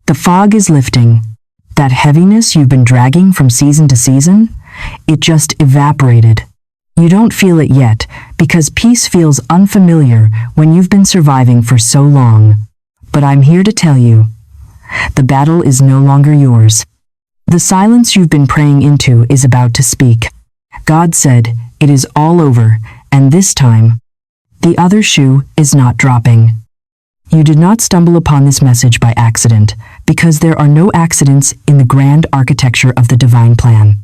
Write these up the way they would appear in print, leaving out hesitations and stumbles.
The fog is lifting. That heaviness you've been dragging from season to season, it just evaporated. You don't feel it yet because peace feels unfamiliar when you've been surviving for so long. But I'm here to tell you, the battle is no longer yours. The silence you've been praying into is about to speak. God said, it is all over, and this time, the other shoe is not dropping. You did not stumble upon this message by accident, because there are no accidents in the grand architecture of the divine plan.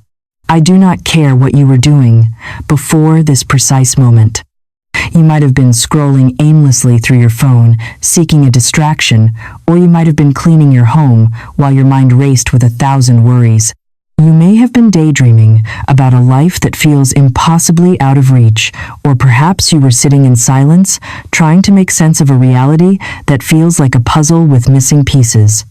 I do not care what you were doing before this precise moment. You might have been scrolling aimlessly through your phone, seeking a distraction, or you might have been cleaning your home while your mind raced with 1,000 worries. You may have been daydreaming about a life that feels impossibly out of reach, or perhaps you were sitting in silence, trying to make sense of a reality that feels like a puzzle with missing pieces.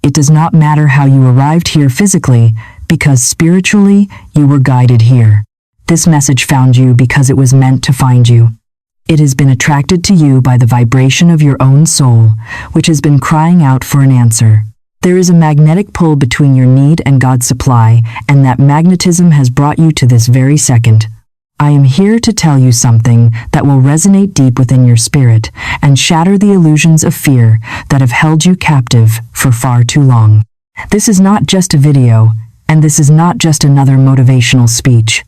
It does not matter how you arrived here physically, because spiritually, you were guided here. This message found you because it was meant to find you. It has been attracted to you by the vibration of your own soul, which has been crying out for an answer. There is a magnetic pull between your need and God's supply, and that magnetism has brought you to this very second. I am here to tell you something that will resonate deep within your spirit and shatter the illusions of fear that have held you captive for far too long. This is not just a video, and this is not just another motivational speech.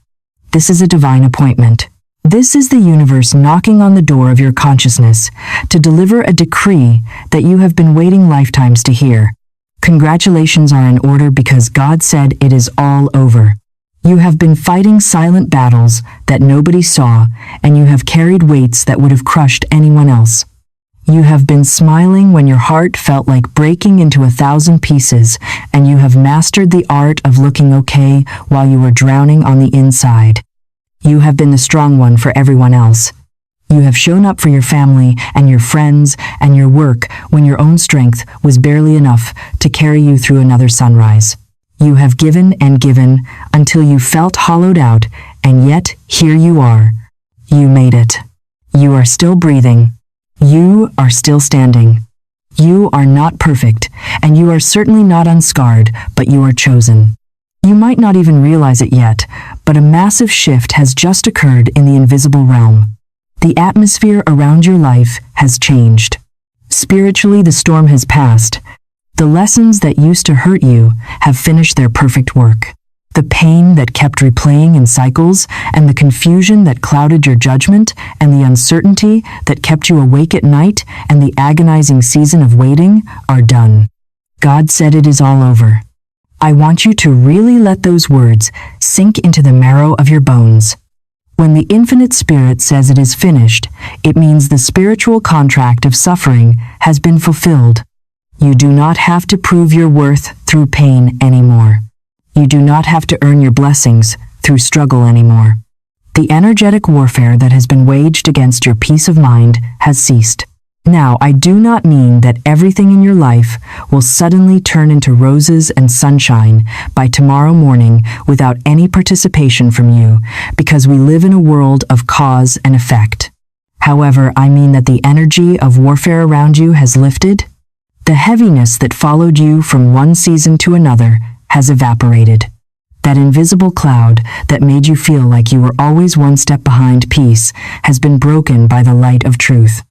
This is a divine appointment. This is the universe knocking on the door of your consciousness to deliver a decree that you have been waiting lifetimes to hear. Congratulations are in order because God said it is all over. You have been fighting silent battles that nobody saw, and you have carried weights that would have crushed anyone else. You have been smiling when your heart felt like breaking into 1,000 pieces, and you have mastered the art of looking okay while you were drowning on the inside. You have been the strong one for everyone else. You have shown up for your family and your friends and your work when your own strength was barely enough to carry you through another sunrise. You have given and given until you felt hollowed out, and yet here you are. You made it. You are still breathing. You are still standing. You are not perfect, and you are certainly not unscarred, but you are chosen. You might not even realize it yet, but a massive shift has just occurred in the invisible realm. The atmosphere around your life has changed. Spiritually, the storm has passed. The lessons that used to hurt you have finished their perfect work. The pain that kept replaying in cycles, and the confusion that clouded your judgment, and the uncertainty that kept you awake at night, and the agonizing season of waiting are done. God said it is all over. I want you to really let those words sink into the marrow of your bones. When the Infinite Spirit says it is finished, it means the spiritual contract of suffering has been fulfilled. You do not have to prove your worth through pain anymore. You do not have to earn your blessings through struggle anymore. The energetic warfare that has been waged against your peace of mind has ceased. Now, I do not mean that everything in your life will suddenly turn into roses and sunshine by tomorrow morning without any participation from you, because we live in a world of cause and effect. However, I mean that the energy of warfare around you has lifted. The heaviness that followed you from one season to another has evaporated. That invisible cloud that made you feel like you were always one step behind peace has been broken by the light of truth.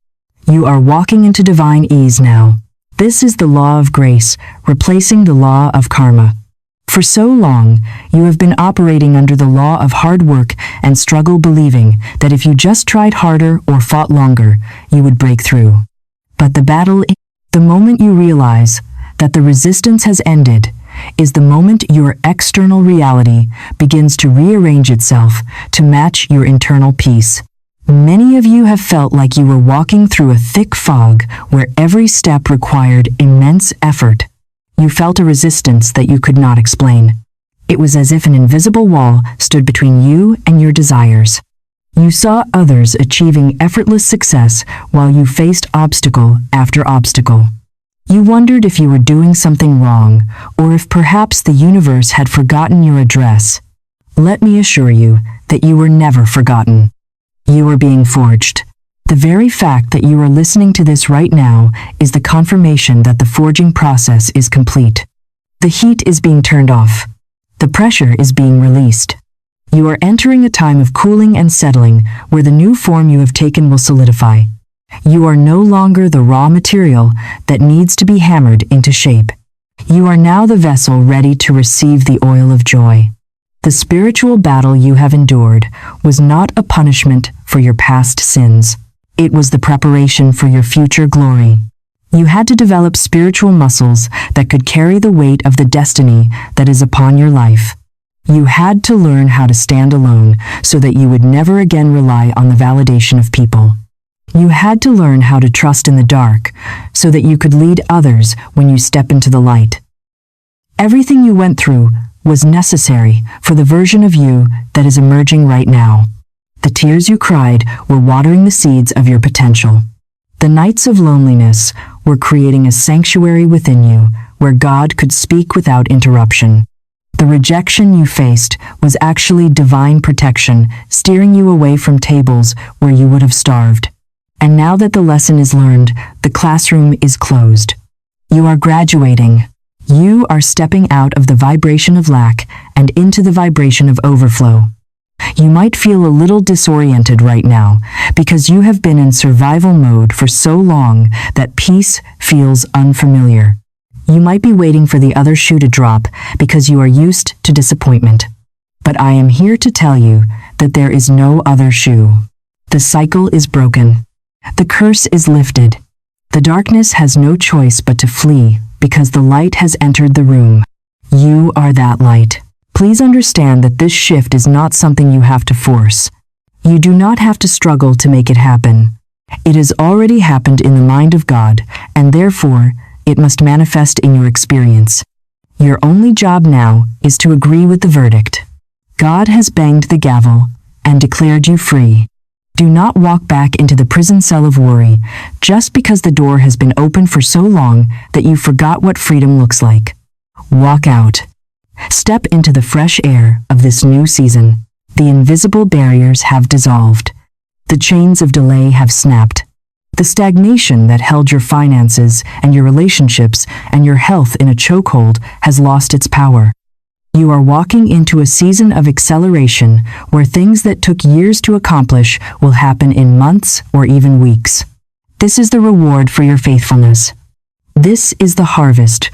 You are walking into divine ease now. This is the law of grace, replacing the law of karma. For so long, you have been operating under the law of hard work and struggle, believing that if you just tried harder or fought longer, you would break through. But the moment you realize that the resistance has ended, is the moment your external reality begins to rearrange itself to match your internal peace. Many of you have felt like you were walking through a thick fog where every step required immense effort. You felt a resistance that you could not explain. It was as if an invisible wall stood between you and your desires. You saw others achieving effortless success while you faced obstacle after obstacle. You wondered if you were doing something wrong, or if perhaps the universe had forgotten your address. Let me assure you that you were never forgotten. You are being forged. The very fact that you are listening to this right now is the confirmation that the forging process is complete. The heat is being turned off. The pressure is being released. You are entering a time of cooling and settling where the new form you have taken will solidify. You are no longer the raw material that needs to be hammered into shape. You are now the vessel ready to receive the oil of joy. The spiritual battle you have endured was not a punishment for your past sins. It was the preparation for your future glory. You had to develop spiritual muscles that could carry the weight of the destiny that is upon your life. You had to learn how to stand alone so that you would never again rely on the validation of people. You had to learn how to trust in the dark so that you could lead others when you step into the light. Everything you went through was necessary for the version of you that is emerging right now. The tears you cried were watering the seeds of your potential. The nights of loneliness were creating a sanctuary within you where God could speak without interruption. The rejection you faced was actually divine protection, steering you away from tables where you would have starved. And now that the lesson is learned, the classroom is closed. You are graduating. You are stepping out of the vibration of lack and into the vibration of overflow. You might feel a little disoriented right now because you have been in survival mode for so long that peace feels unfamiliar. You might be waiting for the other shoe to drop because you are used to disappointment. But I am here to tell you that there is no other shoe. The cycle is broken. The curse is lifted. The darkness has no choice but to flee because the light has entered the room. You are that light. Please understand that this shift is not something you have to force. You do not have to struggle to make it happen. It has already happened in the mind of God, and therefore, it must manifest in your experience. Your only job now is to agree with the verdict. God has banged the gavel and declared you free. Do not walk back into the prison cell of worry just because the door has been open for so long that you forgot what freedom looks like. Walk out. Step into the fresh air of this new season. The invisible barriers have dissolved. The chains of delay have snapped. The stagnation that held your finances and your relationships and your health in a chokehold has lost its power. You are walking into a season of acceleration where things that took years to accomplish will happen in months or even weeks. This is the reward for your faithfulness. This is the harvest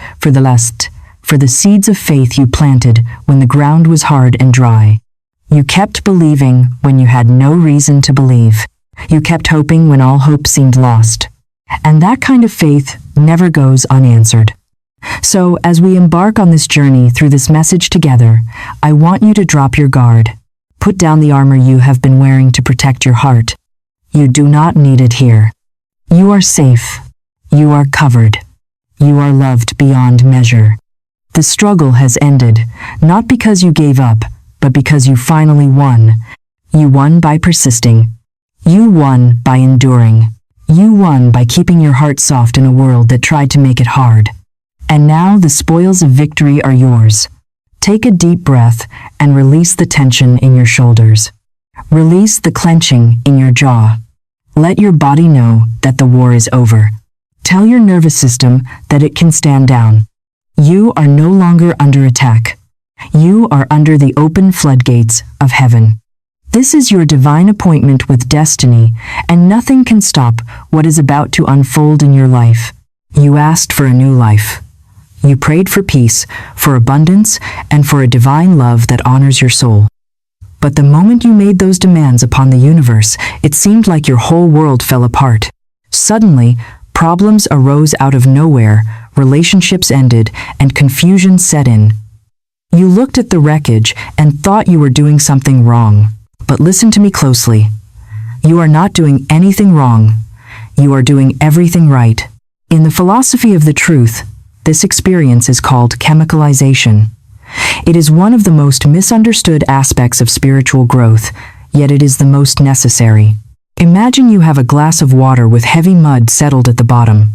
for the seeds of faith you planted when the ground was hard and dry. You kept believing when you had no reason to believe. You kept hoping when all hope seemed lost. And that kind of faith never goes unanswered. So, as we embark on this journey through this message together, I want you to drop your guard. Put down the armor you have been wearing to protect your heart. You do not need it here. You are safe. You are covered. You are loved beyond measure. The struggle has ended, not because you gave up, but because you finally won. You won by persisting. You won by enduring. You won by keeping your heart soft in a world that tried to make it hard. And now the spoils of victory are yours. Take a deep breath and release the tension in your shoulders. Release the clenching in your jaw. Let your body know that the war is over. Tell your nervous system that it can stand down. You are no longer under attack. You are under the open floodgates of heaven. This is your divine appointment with destiny, and nothing can stop what is about to unfold in your life. You asked for a new life. You prayed for peace, for abundance, and for a divine love that honors your soul. But the moment you made those demands upon the universe, it seemed like your whole world fell apart. Suddenly, problems arose out of nowhere, relationships ended, and confusion set in. You looked at the wreckage and thought you were doing something wrong. But listen to me closely. You are not doing anything wrong. You are doing everything right. In the philosophy of the truth, this experience is called chemicalization. It is one of the most misunderstood aspects of spiritual growth, yet it is the most necessary. Imagine you have a glass of water with heavy mud settled at the bottom.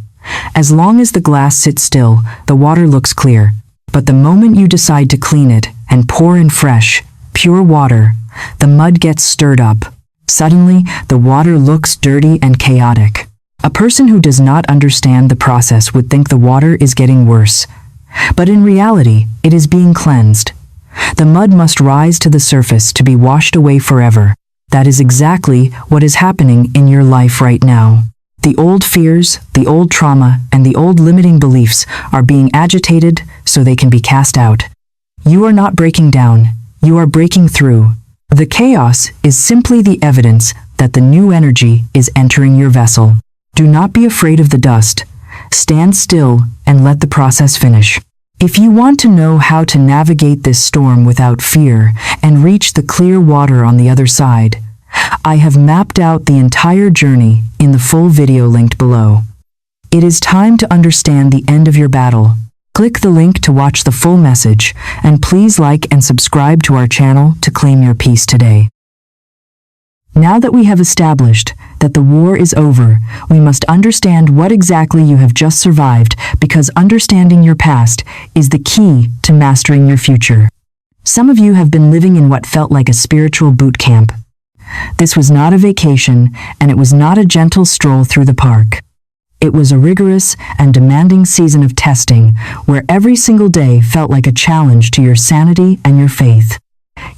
As long as the glass sits still, the water looks clear. But the moment you decide to clean it and pour in fresh, pure water, the mud gets stirred up. Suddenly, the water looks dirty and chaotic. A person who does not understand the process would think the water is getting worse. But in reality, it is being cleansed. The mud must rise to the surface to be washed away forever. That is exactly what is happening in your life right now. The old fears, the old trauma, and the old limiting beliefs are being agitated so they can be cast out. You are not breaking down, you are breaking through. The chaos is simply the evidence that the new energy is entering your vessel. Do not be afraid of the dust. Stand still and let the process finish. If you want to know how to navigate this storm without fear and reach the clear water on the other side, I have mapped out the entire journey in the full video linked below. It is time to understand the end of your battle. Click the link to watch the full message, and please like and subscribe to our channel to claim your peace today. Now that we have established that the war is over, we must understand what exactly you have just survived, because understanding your past is the key to mastering your future. Some of you have been living in what felt like a spiritual boot camp. This was not a vacation, and it was not a gentle stroll through the park. It was a rigorous and demanding season of testing, where every single day felt like a challenge to your sanity and your faith.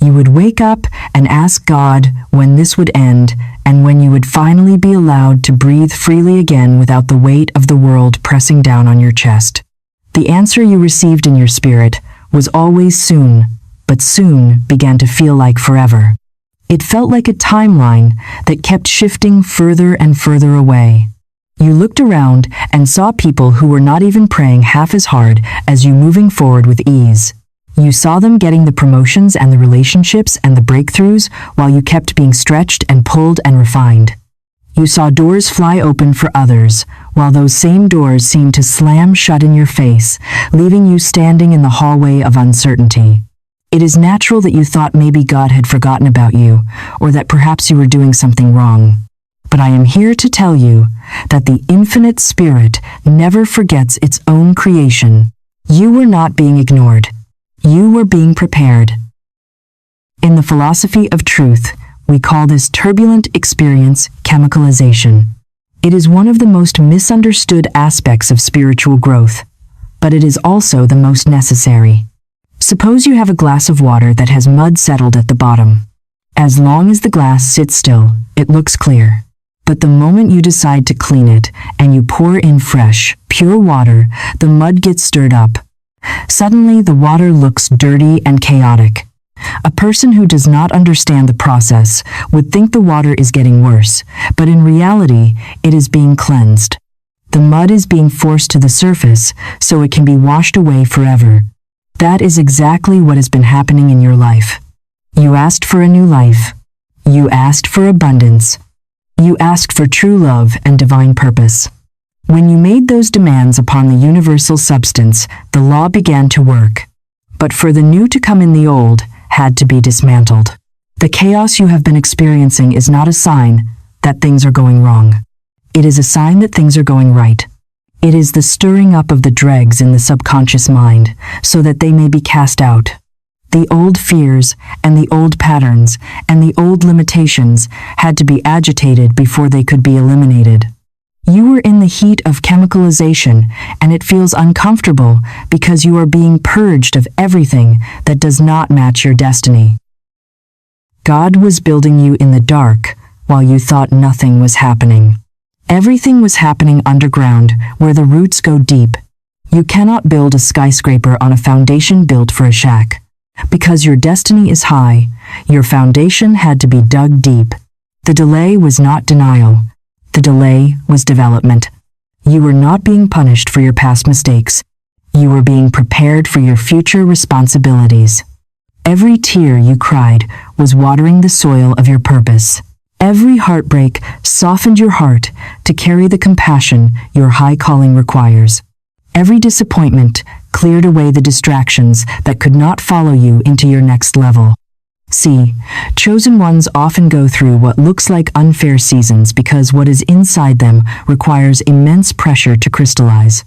You would wake up and ask God when this would end, and when you would finally be allowed to breathe freely again without the weight of the world pressing down on your chest. The answer you received in your spirit was always soon, but soon began to feel like forever. It felt like a timeline that kept shifting further and further away. You looked around and saw people who were not even praying half as hard as you, moving forward with ease. You saw them getting the promotions and the relationships and the breakthroughs while you kept being stretched and pulled and refined. You saw doors fly open for others, while those same doors seemed to slam shut in your face, leaving you standing in the hallway of uncertainty. It is natural that you thought maybe God had forgotten about you, or that perhaps you were doing something wrong. But I am here to tell you that the infinite spirit never forgets its own creation. You were not being ignored. You were being prepared. In the philosophy of truth, we call this turbulent experience chemicalization. It is one of the most misunderstood aspects of spiritual growth, but it is also the most necessary. Suppose you have a glass of water that has mud settled at the bottom. As long as the glass sits still, it looks clear. But the moment you decide to clean it and you pour in fresh, pure water, the mud gets stirred up. Suddenly, the water looks dirty and chaotic. A person who does not understand the process would think the water is getting worse, but in reality, it is being cleansed. The mud is being forced to the surface so it can be washed away forever. That is exactly what has been happening in your life. You asked for a new life. You asked for abundance. You asked for true love and divine purpose. When you made those demands upon the universal substance, the law began to work. But for the new to come in, the old had to be dismantled. The chaos you have been experiencing is not a sign that things are going wrong. It is a sign that things are going right. It is the stirring up of the dregs in the subconscious mind, so that they may be cast out. The old fears and the old patterns and the old limitations had to be agitated before they could be eliminated. You were in the heat of chemicalization, and it feels uncomfortable because you are being purged of everything that does not match your destiny. God was building you in the dark while you thought nothing was happening. Everything was happening underground, where the roots go deep. You cannot build a skyscraper on a foundation built for a shack. Because your destiny is high, your foundation had to be dug deep. The delay was not denial. The delay was development. You were not being punished for your past mistakes. You were being prepared for your future responsibilities. Every tear you cried was watering the soil of your purpose. Every heartbreak softened your heart to carry the compassion your high calling requires. Every disappointment cleared away the distractions that could not follow you into your next level. See, chosen ones often go through what looks like unfair seasons because what is inside them requires immense pressure to crystallize.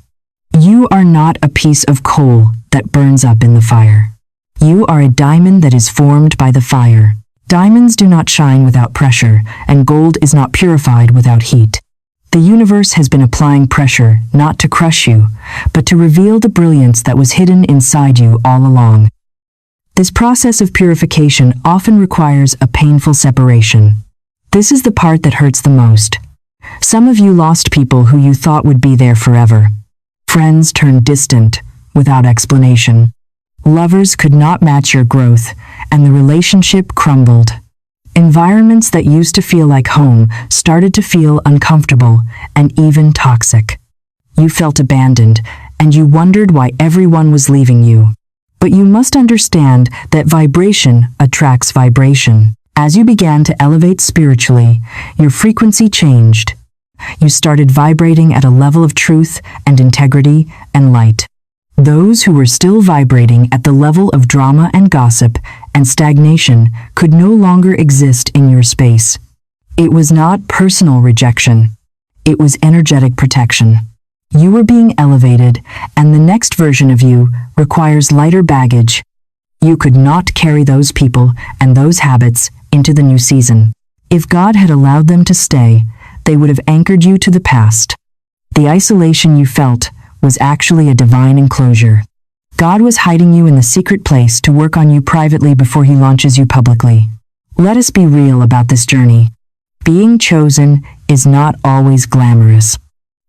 You are not a piece of coal that burns up in the fire. You are a diamond that is formed by the fire. Diamonds do not shine without pressure, and gold is not purified without heat. The universe has been applying pressure not to crush you, but to reveal the brilliance that was hidden inside you all along. This process of purification often requires a painful separation. This is the part that hurts the most. Some of you lost people who you thought would be there forever. Friends turned distant without explanation. Lovers could not match your growth, and the relationship crumbled. Environments that used to feel like home started to feel uncomfortable and even toxic. You felt abandoned, and you wondered why everyone was leaving you. But you must understand that vibration attracts vibration. As you began to elevate spiritually, your frequency changed. You started vibrating at a level of truth and integrity and light. Those who were still vibrating at the level of drama and gossip and stagnation could no longer exist in your space. It was not personal rejection. It was energetic protection. You were being elevated, and the next version of you requires lighter baggage. You could not carry those people and those habits into the new season. If God had allowed them to stay, they would have anchored you to the past. The isolation you felt was actually a divine enclosure. God was hiding you in the secret place to work on you privately before He launches you publicly. Let us be real about this journey. Being chosen is not always glamorous.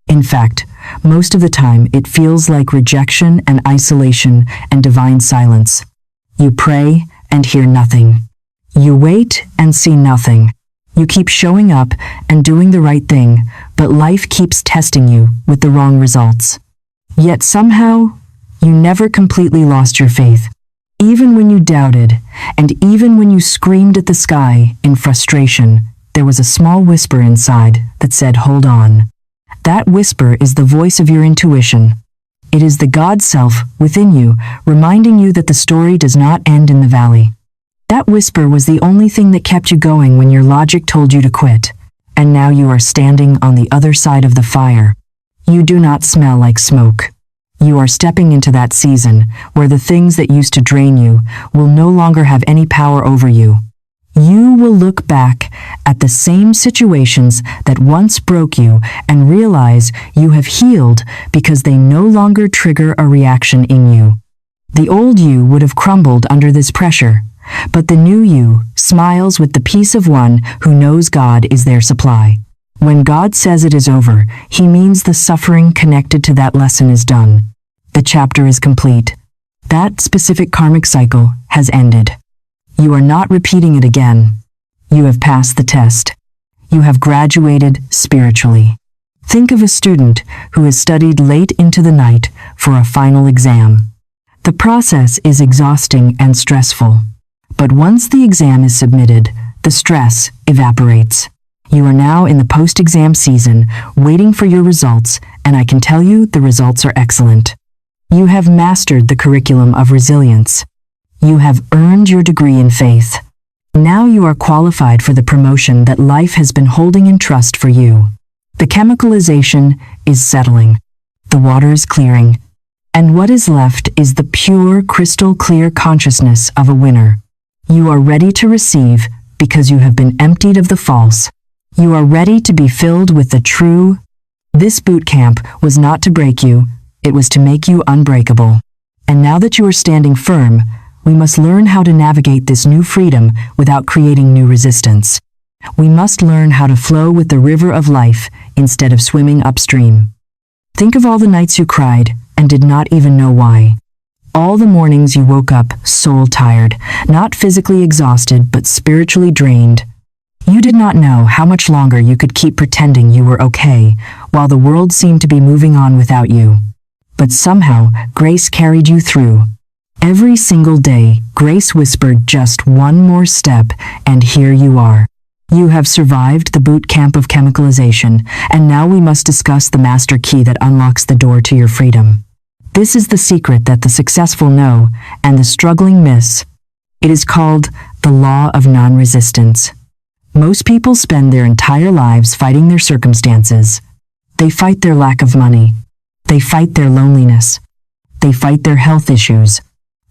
In fact, most of the time it feels like rejection and isolation and divine silence. You pray and hear nothing. You wait and see nothing. You keep showing up and doing the right thing, but life keeps testing you with the wrong results. Yet somehow, you never completely lost your faith. Even when you doubted, and even when you screamed at the sky in frustration, there was a small whisper inside that said, "Hold on." That whisper is the voice of your intuition. It is the God self within you, reminding you that the story does not end in the valley. That whisper was the only thing that kept you going when your logic told you to quit. And now you are standing on the other side of the fire. You do not smell like smoke. You are stepping into that season where the things that used to drain you will no longer have any power over you. You will look back at the same situations that once broke you and realize you have healed because they no longer trigger a reaction in you. The old you would have crumbled under this pressure, but the new you smiles with the peace of one who knows God is their supply. When God says it is over, He means the suffering connected to that lesson is done. The chapter is complete. That specific karmic cycle has ended. You are not repeating it again. You have passed the test. You have graduated spiritually. Think of a student who has studied late into the night for a final exam. The process is exhausting and stressful. But once the exam is submitted, the stress evaporates. You are now in the post-exam season, waiting for your results, and I can tell you the results are excellent. You have mastered the curriculum of resilience. You have earned your degree in faith. Now you are qualified for the promotion that life has been holding in trust for you. The chemicalization is settling. The water is clearing. And what is left is the pure, crystal clear consciousness of a winner. You are ready to receive because you have been emptied of the false. You are ready to be filled with the true. This boot camp was not to break you, it was to make you unbreakable. And now that you are standing firm, we must learn how to navigate this new freedom without creating new resistance. We must learn how to flow with the river of life instead of swimming upstream. Think of all the nights you cried and did not even know why. All the mornings you woke up soul-tired, not physically exhausted but spiritually drained. You did not know how much longer you could keep pretending you were okay while the world seemed to be moving on without you. But somehow, grace carried you through. Every single day, grace whispered just one more step, and here you are. You have survived the boot camp of chemicalization, and now we must discuss the master key that unlocks the door to your freedom. This is the secret that the successful know and the struggling miss. It is called the law of non-resistance. Most people spend their entire lives fighting their circumstances. They fight their lack of money. They fight their loneliness. They fight their health issues.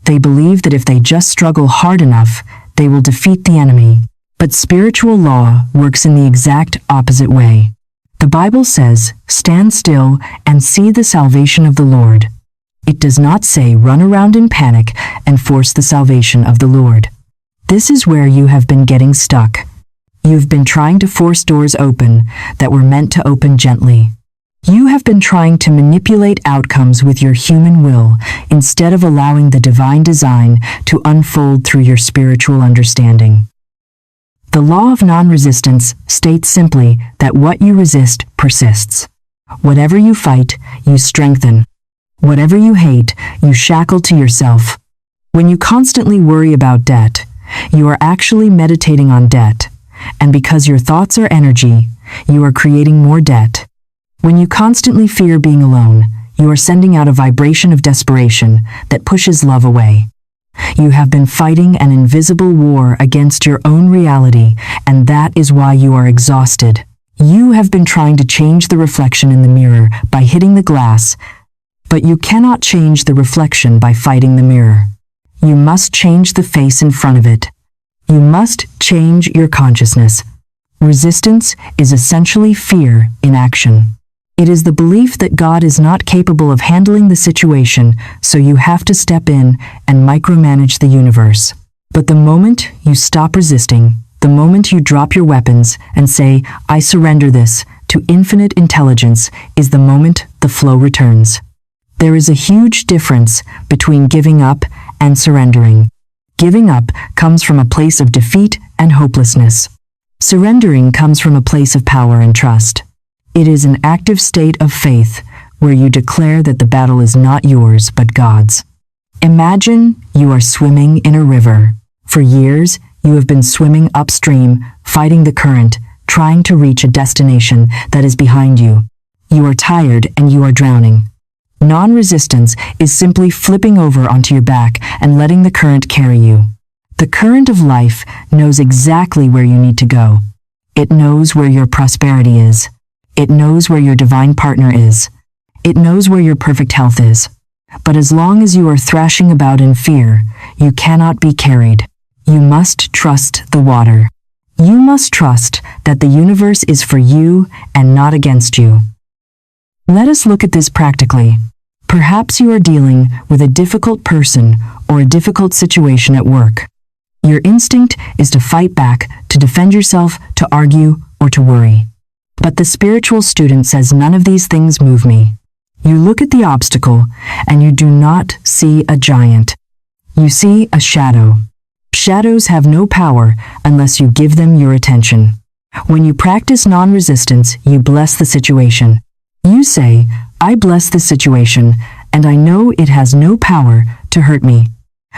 They believe that if they just struggle hard enough, they will defeat the enemy. But spiritual law works in the exact opposite way. The Bible says, "Stand still and see the salvation of the Lord." It does not say run around in panic and force the salvation of the Lord. This is where you have been getting stuck. You've been trying to force doors open that were meant to open gently. You have been trying to manipulate outcomes with your human will instead of allowing the divine design to unfold through your spiritual understanding. The law of non-resistance states simply that what you resist persists. Whatever you fight, you strengthen. Whatever you hate, you shackle to yourself. When you constantly worry about debt, you are actually meditating on debt, and because your thoughts are energy, you are creating more debt. When you constantly fear being alone, you are sending out a vibration of desperation that pushes love away. You have been fighting an invisible war against your own reality, and that is why you are exhausted. You have been trying to change the reflection in the mirror by hitting the glass, but you cannot change the reflection by fighting the mirror. You must change the face in front of it. You must change your consciousness. Resistance is essentially fear in action. It is the belief that God is not capable of handling the situation, so you have to step in and micromanage the universe. But the moment you stop resisting, the moment you drop your weapons and say, "I surrender this," to infinite intelligence, is the moment the flow returns. There is a huge difference between giving up and surrendering. Giving up comes from a place of defeat and hopelessness. Surrendering comes from a place of power and trust. It is an active state of faith where you declare that the battle is not yours but God's. Imagine you are swimming in a river. For years, you have been swimming upstream, fighting the current, trying to reach a destination that is behind you. You are tired and you are drowning. Non-resistance is simply flipping over onto your back and letting the current carry you. The current of life knows exactly where you need to go. It knows where your prosperity is. It knows where your divine partner is. It knows where your perfect health is. But as long as you are thrashing about in fear, you cannot be carried. You must trust the water. You must trust that the universe is for you and not against you. Let us look at this practically. Perhaps you are dealing with a difficult person or a difficult situation at work. Your instinct is to fight back, to defend yourself, to argue, or to worry. But the spiritual student says none of these things move me. You look at the obstacle and you do not see a giant. You see a shadow. Shadows have no power unless you give them your attention. When you practice non-resistance, you bless the situation. You say, "I bless this situation, and I know it has no power to hurt me."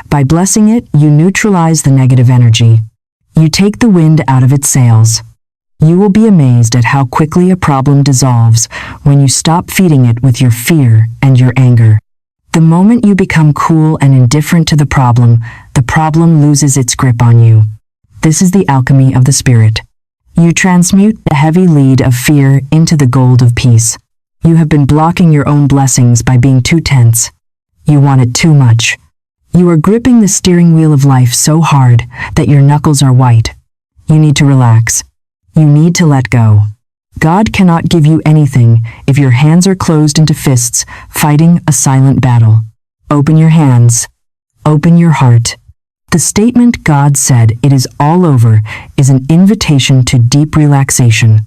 By blessing it, you neutralize the negative energy. You take the wind out of its sails. You will be amazed at how quickly a problem dissolves when you stop feeding it with your fear and your anger. The moment you become cool and indifferent to the problem loses its grip on you. This is the alchemy of the spirit. You transmute the heavy lead of fear into the gold of peace. You have been blocking your own blessings by being too tense. You want it too much. You are gripping the steering wheel of life so hard that your knuckles are white. You need to relax. You need to let go. God cannot give you anything if your hands are closed into fists, fighting a silent battle. Open your hands. Open your heart. The statement "God said it is all over" is an invitation to deep relaxation.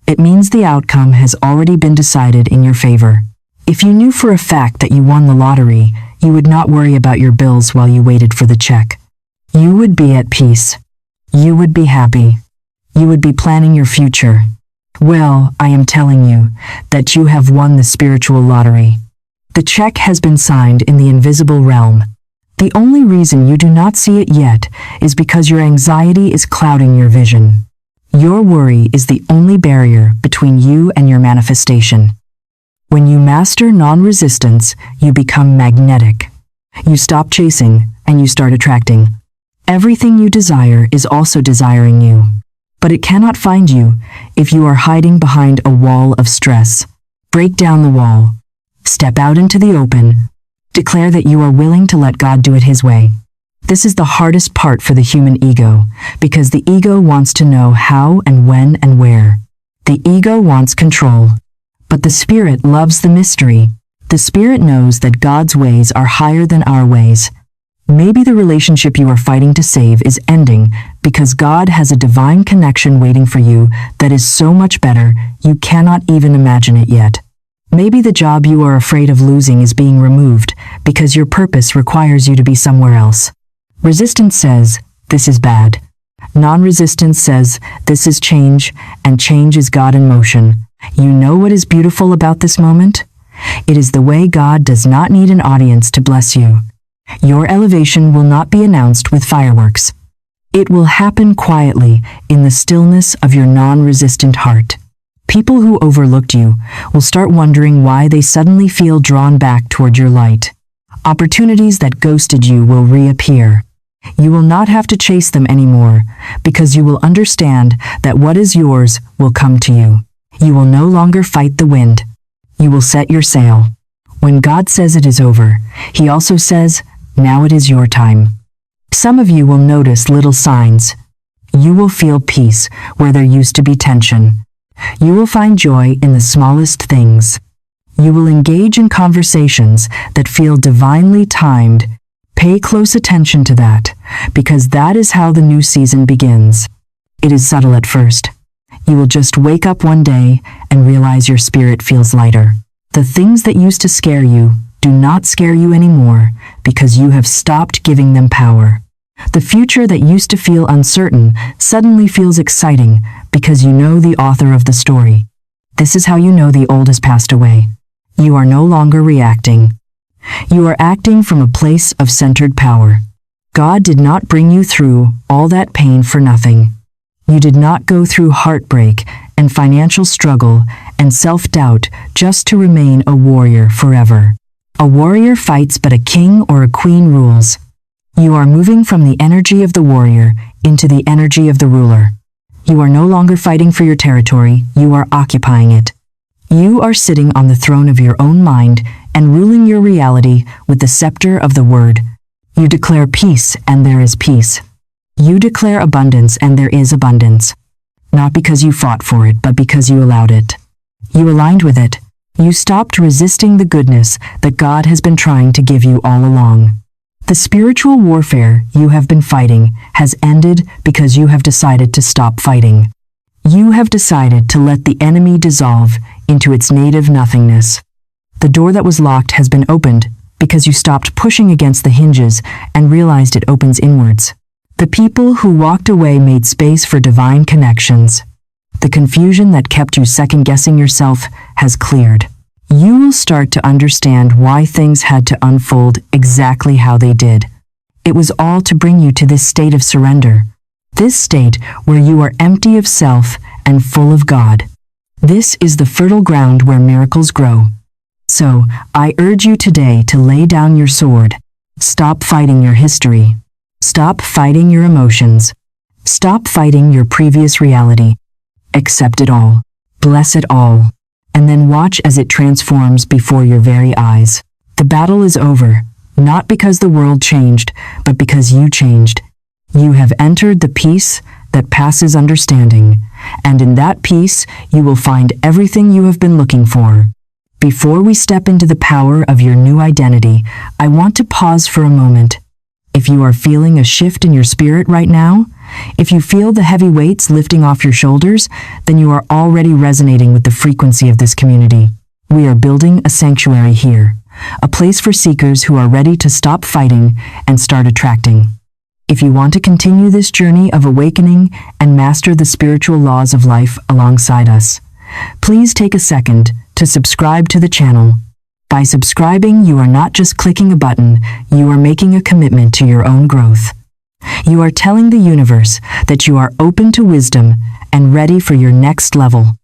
It means the outcome has already been decided in your favor. If you knew for a fact that you won the lottery, you would not worry about your bills while you waited for the check. You would be at peace. You would be happy. You would be planning your future. Well, I am telling you that you have won the spiritual lottery. The check has been signed in the invisible realm. The only reason you do not see it yet is because your anxiety is clouding your vision. Your worry is the only barrier between you and your manifestation. When you master non-resistance, you become magnetic. You stop chasing and you start attracting. Everything you desire is also desiring you. But it cannot find you if you are hiding behind a wall of stress. Break down the wall. Step out into the open. Declare that you are willing to let God do it His way. This is the hardest part for the human ego, because the ego wants to know how and when and where. The ego wants control. But the spirit loves the mystery. The spirit knows that God's ways are higher than our ways. Maybe the relationship you are fighting to save is ending because God has a divine connection waiting for you that is so much better you cannot even imagine it yet. Maybe the job you are afraid of losing is being removed because your purpose requires you to be somewhere else. Resistance says, this is bad. Non-resistance says, this is change, and change is God in motion. You know what is beautiful about this moment? It is the way God does not need an audience to bless you. Your elevation will not be announced with fireworks. It will happen quietly in the stillness of your non-resistant heart. People who overlooked you will start wondering why they suddenly feel drawn back toward your light. Opportunities that ghosted you will reappear. You will not have to chase them anymore because you will understand that what is yours will come to you. You will no longer fight the wind. You will set your sail. When God says it is over, He also says, now it is your time. Some of you will notice little signs. You will feel peace where there used to be tension. You will find joy in the smallest things. You will engage in conversations that feel divinely timed. Pay close attention to that, because that is how the new season begins. It is subtle at first. You will just wake up one day and realize your spirit feels lighter. The things that used to scare you do not scare you anymore because you have stopped giving them power. The future that used to feel uncertain suddenly feels exciting because you know the author of the story. This is how you know the old has passed away. You are no longer reacting. You are acting from a place of centered power. God did not bring you through all that pain for nothing. You did not go through heartbreak and financial struggle and self-doubt just to remain a warrior forever. A warrior fights, but a king or a queen rules. You are moving from the energy of the warrior into the energy of the ruler. You are no longer fighting for your territory, you are occupying it. You are sitting on the throne of your own mind and ruling your reality with the scepter of the word. You declare peace, and there is peace. You declare abundance, and there is abundance. Not because you fought for it, but because you allowed it. You aligned with it. You stopped resisting the goodness that God has been trying to give you all along. The spiritual warfare you have been fighting has ended because you have decided to stop fighting. You have decided to let the enemy dissolve into its native nothingness. The door that was locked has been opened because you stopped pushing against the hinges and realized it opens inwards. The people who walked away made space for divine connections. The confusion that kept you second-guessing yourself has cleared. You will start to understand why things had to unfold exactly how they did. It was all to bring you to this state of surrender. This state where you are empty of self and full of God. This is the fertile ground where miracles grow. So, I urge you today to lay down your sword. Stop fighting your history. Stop fighting your emotions. Stop fighting your previous reality. Accept it all. Bless it all. And then watch as it transforms before your very eyes. The battle is over, not because the world changed, but because you changed. You have entered the peace that passes understanding, and in that peace you will find everything you have been looking for. Before we step into the power of your new identity, I want to pause for a moment. If you are feeling a shift in your spirit right now, if you feel the heavy weights lifting off your shoulders, then you are already resonating with the frequency of this community. We are building a sanctuary here, a place for seekers who are ready to stop fighting and start attracting. If you want to continue this journey of awakening and master the spiritual laws of life alongside us, please take a second to subscribe to the channel. By subscribing, you are not just clicking a button, you are making a commitment to your own growth. You are telling the universe that you are open to wisdom and ready for your next level.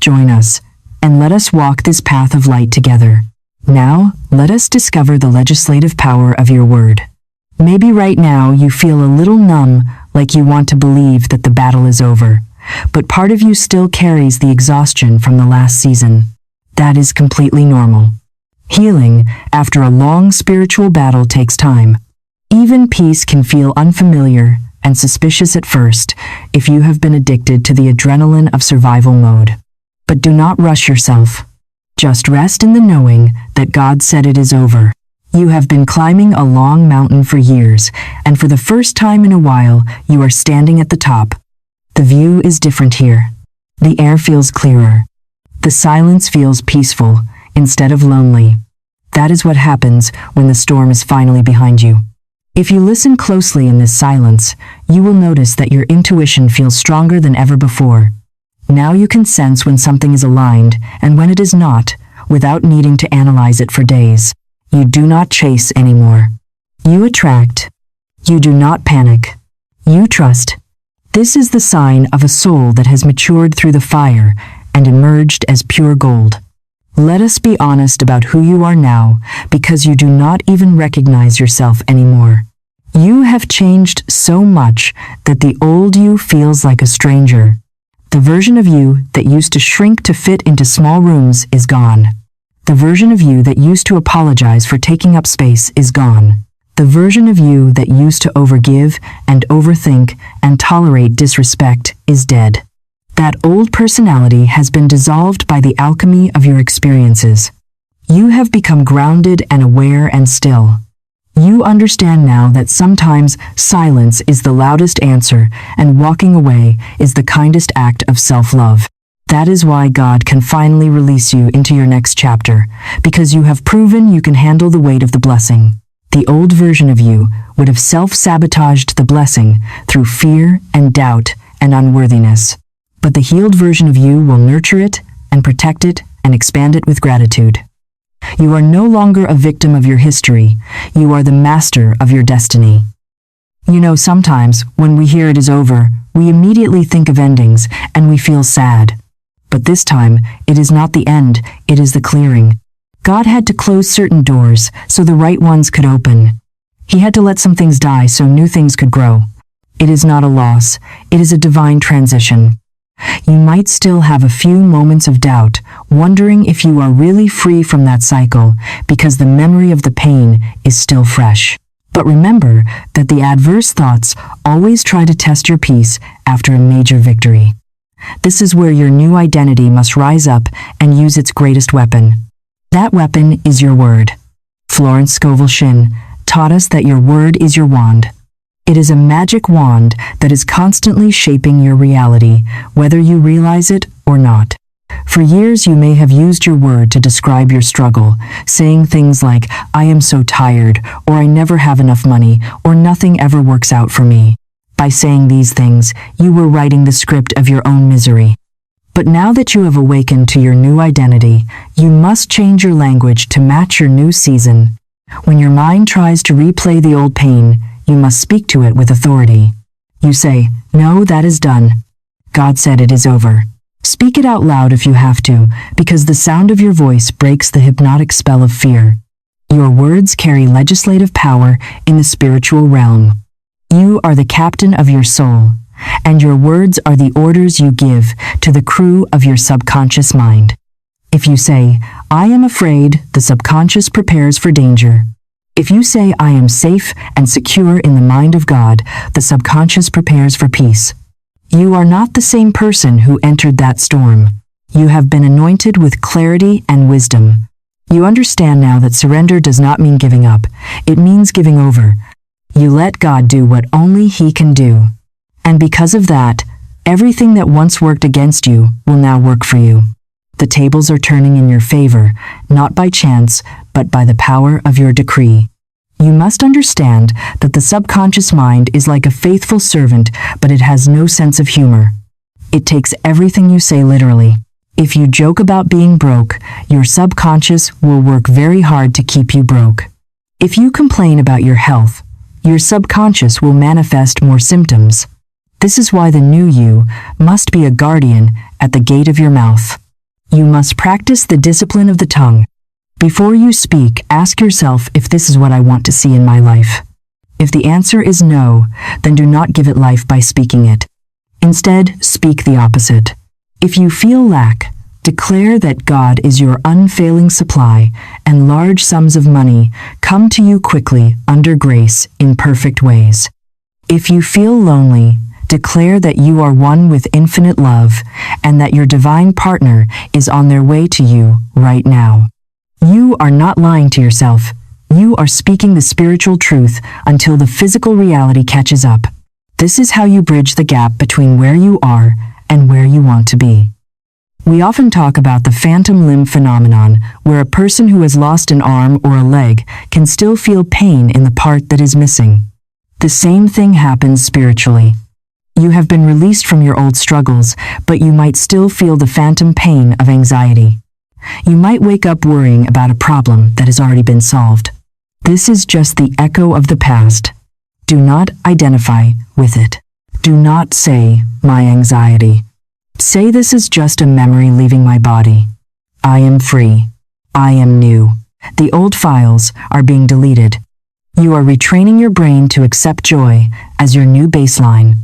Join us, and let us walk this path of light together. Now, let us discover the legislative power of your word. Maybe right now you feel a little numb, like you want to believe that the battle is over, but part of you still carries the exhaustion from the last season. That is completely normal. Healing after a long spiritual battle takes time. Even peace can feel unfamiliar and suspicious at first if you have been addicted to the adrenaline of survival mode. But do not rush yourself. Just rest in the knowing that God said it is over. You have been climbing a long mountain for years, and for the first time in a while, you are standing at the top. The view is different here. The air feels clearer. The silence feels peaceful instead of lonely. That is what happens when the storm is finally behind you. If you listen closely in this silence, you will notice that your intuition feels stronger than ever before. Now you can sense when something is aligned and when it is not, without needing to analyze it for days. You do not chase anymore. You attract. You do not panic. You trust. This is the sign of a soul that has matured through the fire and emerged as pure gold. Let us be honest about who you are now, because you do not even recognize yourself anymore. You have changed so much that the old you feels like a stranger. The version of you that used to shrink to fit into small rooms is gone. The version of you that used to apologize for taking up space is gone. The version of you that used to overgive and overthink and tolerate disrespect is dead. That old personality has been dissolved by the alchemy of your experiences. You have become grounded and aware and still. You understand now that sometimes silence is the loudest answer and walking away is the kindest act of self-love. That is why God can finally release you into your next chapter, because you have proven you can handle the weight of the blessing. The old version of you would have self-sabotaged the blessing through fear and doubt and unworthiness. But the healed version of you will nurture it and protect it and expand it with gratitude. You are no longer a victim of your history. You are the master of your destiny. You know, sometimes when we hear it is over, we immediately think of endings and we feel sad. But this time, it is not the end, it is the clearing. God had to close certain doors so the right ones could open. He had to let some things die so new things could grow. It is not a loss, it is a divine transition. You might still have a few moments of doubt, wondering if you are really free from that cycle because the memory of the pain is still fresh. But remember that the adverse thoughts always try to test your peace after a major victory. This is where your new identity must rise up and use its greatest weapon. That weapon is your word. Florence Scovel Shinn taught us that your word is your wand. It is a magic wand that is constantly shaping your reality, whether you realize it or not. For years you may have used your word to describe your struggle, saying things like, "I am so tired," or "I never have enough money," or "Nothing ever works out for me." By saying these things, you were writing the script of your own misery. But now that you have awakened to your new identity, you must change your language to match your new season. When your mind tries to replay the old pain, you must speak to it with authority. You say, "No, that is done. God said it is over." Speak it out loud if you have to, because the sound of your voice breaks the hypnotic spell of fear. Your words carry legislative power in the spiritual realm. You are the captain of your soul, and your words are the orders you give to the crew of your subconscious mind. If you say, "I am afraid," the subconscious prepares for danger. If you say, "I am safe and secure in the mind of God," the subconscious prepares for peace. You are not the same person who entered that storm. You have been anointed with clarity and wisdom. You understand now that surrender does not mean giving up. It means giving over. You let God do what only He can do. And because of that, everything that once worked against you will now work for you. The tables are turning in your favor, not by chance, but by the power of your decree. You must understand that the subconscious mind is like a faithful servant, but it has no sense of humor. It takes everything you say literally. If you joke about being broke, your subconscious will work very hard to keep you broke. If you complain about your health, your subconscious will manifest more symptoms. This is why the new you must be a guardian at the gate of your mouth. You must practice the discipline of the tongue. Before you speak, ask yourself if this is what I want to see in my life. If the answer is no, then do not give it life by speaking it. Instead, speak the opposite. If you feel lack, Declare that God is your unfailing supply, and large sums of money come to you quickly under grace in perfect ways. If you feel lonely, declare that you are one with infinite love, and that your divine partner is on their way to you right now. You are not lying to yourself. You are speaking the spiritual truth until the physical reality catches up. This is how you bridge the gap between where you are and where you want to be. We often talk about the phantom limb phenomenon, where a person who has lost an arm or a leg can still feel pain in the part that is missing. The same thing happens spiritually. You have been released from your old struggles, but you might still feel the phantom pain of anxiety. You might wake up worrying about a problem that has already been solved. This is just the echo of the past. Do not identify with it. Do not say, "My anxiety." Say, "This is just a memory leaving my body. I am free. I am new." The old files are being deleted. You are retraining your brain to accept joy as your new baseline.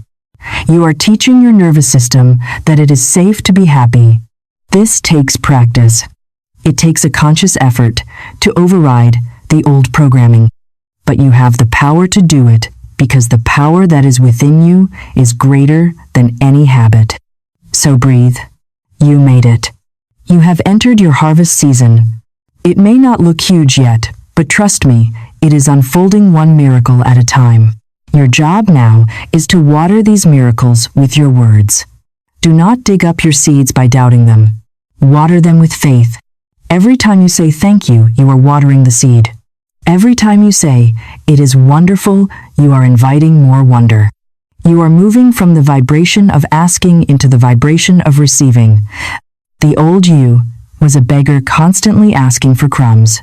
You are teaching your nervous system that it is safe to be happy. This takes practice. It takes a conscious effort to override the old programming. But you have the power to do it because the power that is within you is greater than any habit. So breathe. You made it. You have entered your harvest season. It may not look huge yet, but trust me, it is unfolding one miracle at a time. Your job now is to water these miracles with your words. Do not dig up your seeds by doubting them. Water them with faith. Every time you say thank you, you are watering the seed. Every time you say, "It is wonderful," you are inviting more wonder. You are moving from the vibration of asking into the vibration of receiving. The old you was a beggar constantly asking for crumbs.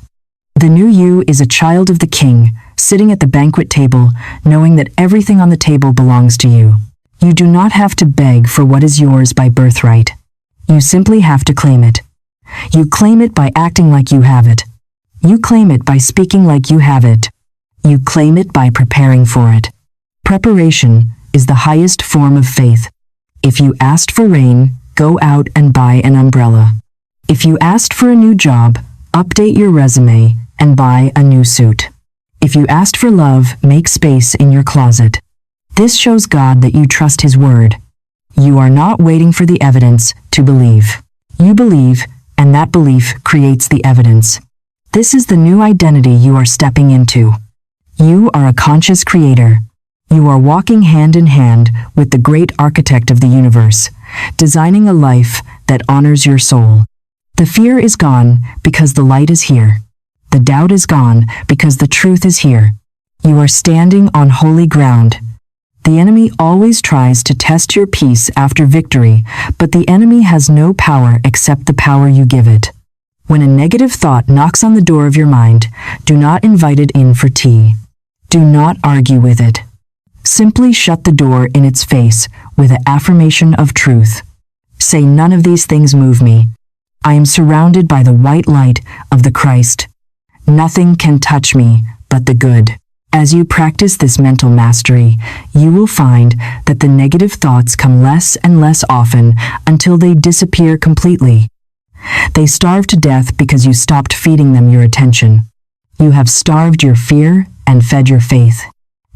The new you is a child of the King, sitting at the banquet table, knowing that everything on the table belongs to you. You do not have to beg for what is yours by birthright. You simply have to claim it. You claim it by acting like you have it. You claim it by speaking like you have it. You claim it by preparing for it. Preparation is the highest form of faith. If you asked for rain, go out and buy an umbrella. If you asked for a new job, update your resume and buy a new suit. If you asked for love, make space in your closet. This shows God that you trust His word. You are not waiting for the evidence to believe. You believe, and that belief creates the evidence. This is the new identity you are stepping into. You are a conscious creator. You are walking hand in hand with the great architect of the universe, designing a life that honors your soul. The fear is gone because the light is here. The doubt is gone because the truth is here. You are standing on holy ground. The enemy always tries to test your peace after victory, but the enemy has no power except the power you give it. When a negative thought knocks on the door of your mind, do not invite it in for tea. Do not argue with it. Simply shut the door in its face with an affirmation of truth. Say, "None of these things move me. I am surrounded by the white light of the Christ. Nothing can touch me but the good." As you practice this mental mastery, you will find that the negative thoughts come less and less often until they disappear completely. They starve to death because you stopped feeding them your attention. You have starved your fear and fed your faith.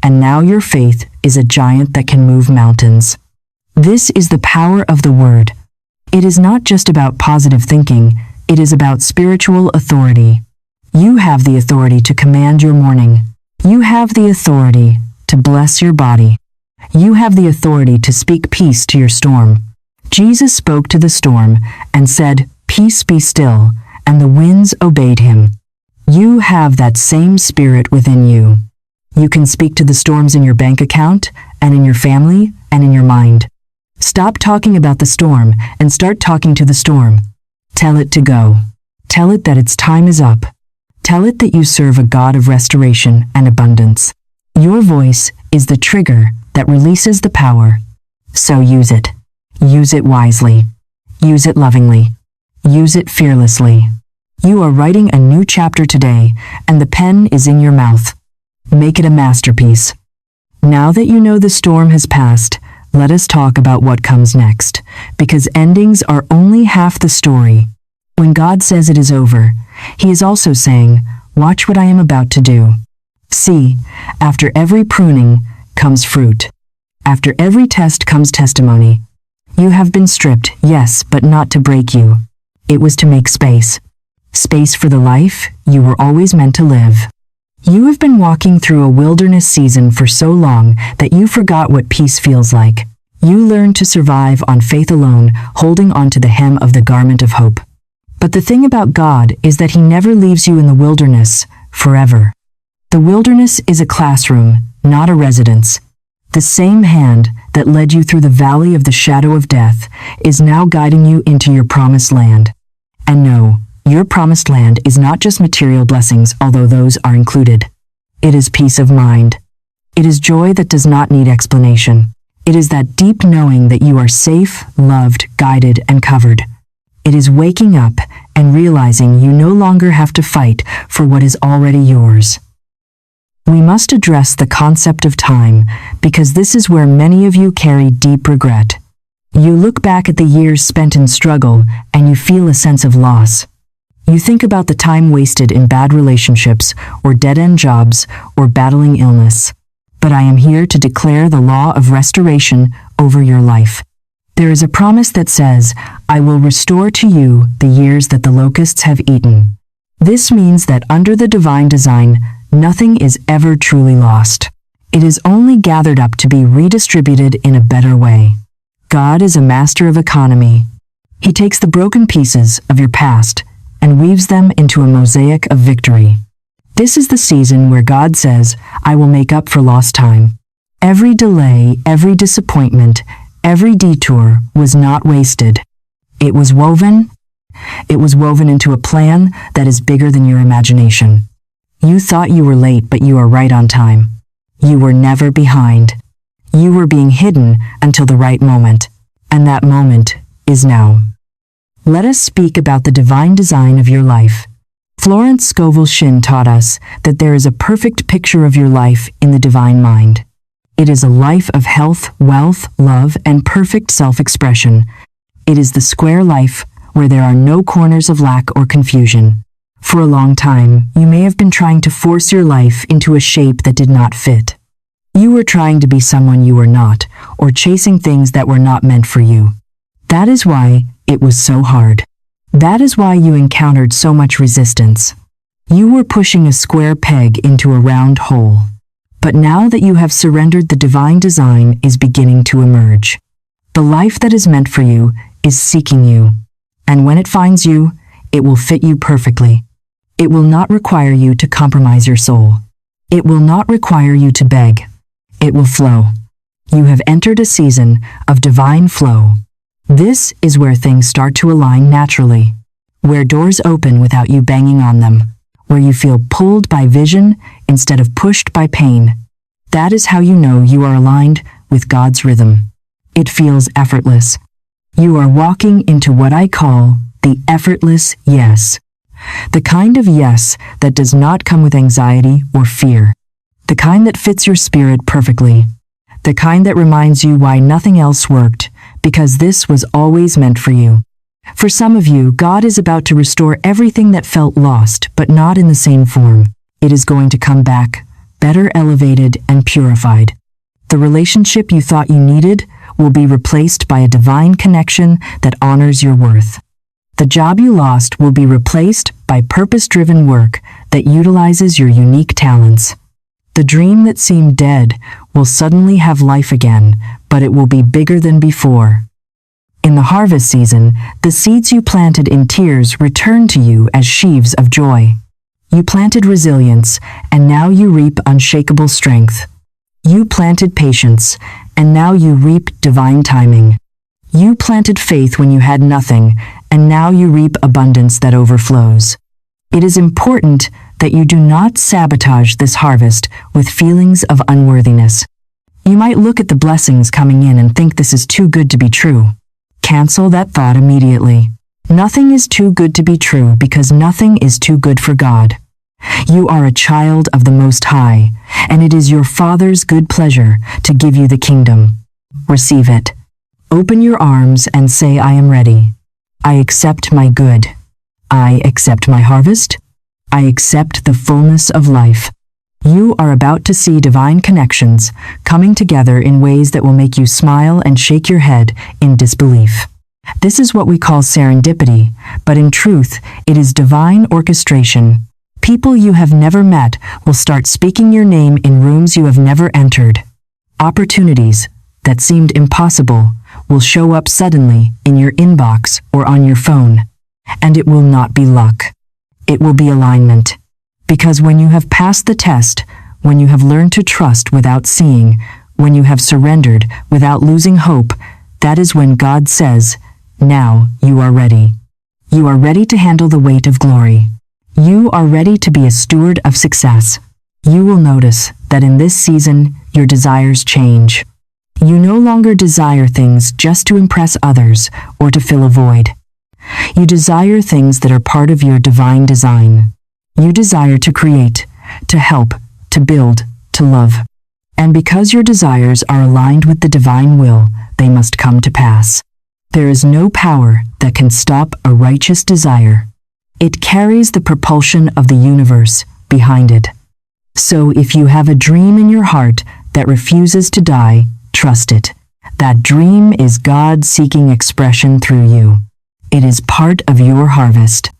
And now your faith is a giant that can move mountains. This is the power of the word. It is not just about positive thinking, it is about spiritual authority. You have the authority to command your morning. You have the authority to bless your body. You have the authority to speak peace to your storm. Jesus spoke to the storm and said, "Peace, be still," and the winds obeyed him. You have that same spirit within you. You can speak to the storms in your bank account, and in your family, and in your mind. Stop talking about the storm and start talking to the storm. Tell it to go. Tell it that its time is up. Tell it that you serve a God of restoration and abundance. Your voice is the trigger that releases the power. So use it. Use it wisely. Use it lovingly. Use it fearlessly. You are writing a new chapter today, and the pen is in your mouth. Make it a masterpiece. Now that you know the storm has passed, Let us talk about what comes next, because endings are only half the story. When God says it is over, He is also saying, watch what I am about to do. See, after every pruning comes fruit. After every test comes testimony. You have been stripped, yes, but not to break you. It was to make space. Space for the life you were always meant to live. You have been walking through a wilderness season for so long that you forgot what peace feels like. You learned to survive on faith alone, holding onto the hem of the garment of hope. But the thing about God is that He never leaves you in the wilderness forever. The wilderness is a classroom, not a residence. The same hand that led you through the valley of the shadow of death is now guiding you into your promised land. And no, your promised land is not just material blessings, although those are included. It is peace of mind. It is joy that does not need explanation. It is that deep knowing that you are safe, loved, guided, and covered. It is waking up and realizing you no longer have to fight for what is already yours. We must address the concept of time, because this is where many of you carry deep regret. You look back at the years spent in struggle and you feel a sense of loss. You think about the time wasted in bad relationships, or dead-end jobs, or battling illness. But I am here to declare the law of restoration over your life. There is a promise that says, I will restore to you the years that the locusts have eaten. This means that under the divine design, nothing is ever truly lost. It is only gathered up to be redistributed in a better way. God is a master of economy. He takes the broken pieces of your past and weaves them into a mosaic of victory. This is the season where God says, I will make up for lost time. Every delay, every disappointment, every detour was not wasted. It was woven into a plan that is bigger than your imagination. You thought you were late, but you are right on time. You were never behind. You were being hidden until the right moment, and that moment is now. Let us speak about the divine design of your life. Florence Scovel Shinn taught us that there is a perfect picture of your life in the divine mind. It is a life of health, wealth, love, and perfect self-expression. It is the square life where there are no corners of lack or confusion. For a long time, you may have been trying to force your life into a shape that did not fit. You were trying to be someone you were not, or chasing things that were not meant for you. That is why it was so hard. That is why you encountered so much resistance. You were pushing a square peg into a round hole. But now that you have surrendered, the divine design is beginning to emerge. The life that is meant for you is seeking you. And when it finds you, it will fit you perfectly. It will not require you to compromise your soul. It will not require you to beg. It will flow. You have entered a season of divine flow. This is where things start to align naturally, where doors open without you banging on them, where you feel pulled by vision instead of pushed by pain. That is how you know you are aligned with God's rhythm. It feels effortless. You are walking into what I call the effortless yes. The kind of yes that does not come with anxiety or fear. The kind that fits your spirit perfectly. The kind that reminds you why nothing else worked, because this was always meant for you. For some of you, God is about to restore everything that felt lost, but not in the same form. It is going to come back, better elevated and purified. The relationship you thought you needed will be replaced by a divine connection that honors your worth. The job you lost will be replaced by purpose-driven work that utilizes your unique talents. The dream that seemed dead will suddenly have life again, but it will be bigger than before. In the harvest season, the seeds you planted in tears return to you as sheaves of joy. You planted resilience, and now you reap unshakable strength. You planted patience, and now you reap divine timing. You planted faith when you had nothing, and now you reap abundance that overflows. It is important that you do not sabotage this harvest with feelings of unworthiness. You might look at the blessings coming in and think this is too good to be true. Cancel that thought immediately. Nothing is too good to be true because nothing is too good for God. You are a child of the Most High, and it is your Father's good pleasure to give you the kingdom. Receive it. Open your arms and say, I am ready. I accept my good. I accept my harvest. I accept the fullness of life. You are about to see divine connections coming together in ways that will make you smile and shake your head in disbelief. This is what we call serendipity, but in truth, it is divine orchestration. People you have never met will start speaking your name in rooms you have never entered. Opportunities that seemed impossible will show up suddenly in your inbox or on your phone. And it will not be luck. It will be alignment. Because when you have passed the test, when you have learned to trust without seeing, when you have surrendered without losing hope, that is when God says, now you are ready. You are ready to handle the weight of glory. You are ready to be a steward of success. You will notice that in this season, your desires change. You no longer desire things just to impress others or to fill a void. You desire things that are part of your divine design. You desire to create, to help, to build, to love. And because your desires are aligned with the divine will, they must come to pass. There is no power that can stop a righteous desire. It carries the propulsion of the universe behind it. So if you have a dream in your heart that refuses to die, trust it. That dream is God seeking expression through you. It is part of your harvest.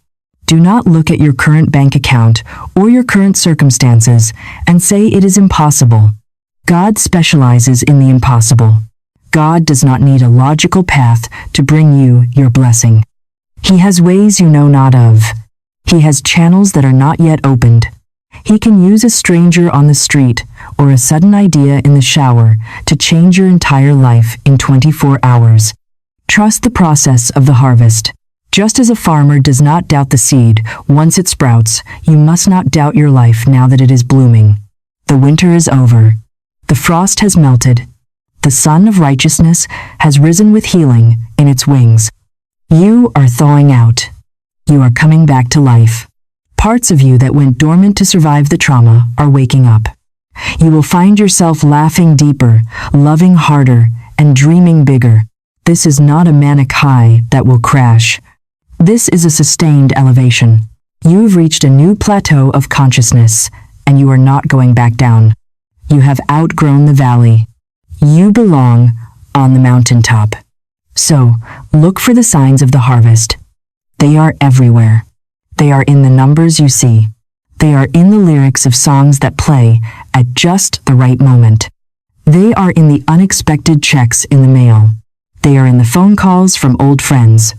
Do not look at your current bank account or your current circumstances and say it is impossible. God specializes in the impossible. God does not need a logical path to bring you your blessing. He has ways you know not of. He has channels that are not yet opened. He can use a stranger on the street or a sudden idea in the shower to change your entire life in 24 hours. Trust the process of the harvest. Just as a farmer does not doubt the seed once it sprouts, you must not doubt your life now that it is blooming. The winter is over. The frost has melted. The sun of righteousness has risen with healing in its wings. You are thawing out. You are coming back to life. Parts of you that went dormant to survive the trauma are waking up. You will find yourself laughing deeper, loving harder, and dreaming bigger. This is not a manic high that will crash. This is a sustained elevation. You've reached a new plateau of consciousness, and you are not going back down. You have outgrown the valley. You belong on the mountaintop. So, look for the signs of the harvest. They are everywhere. They are in the numbers you see. They are in the lyrics of songs that play at just the right moment. They are in the unexpected checks in the mail. They are in the phone calls from old friends.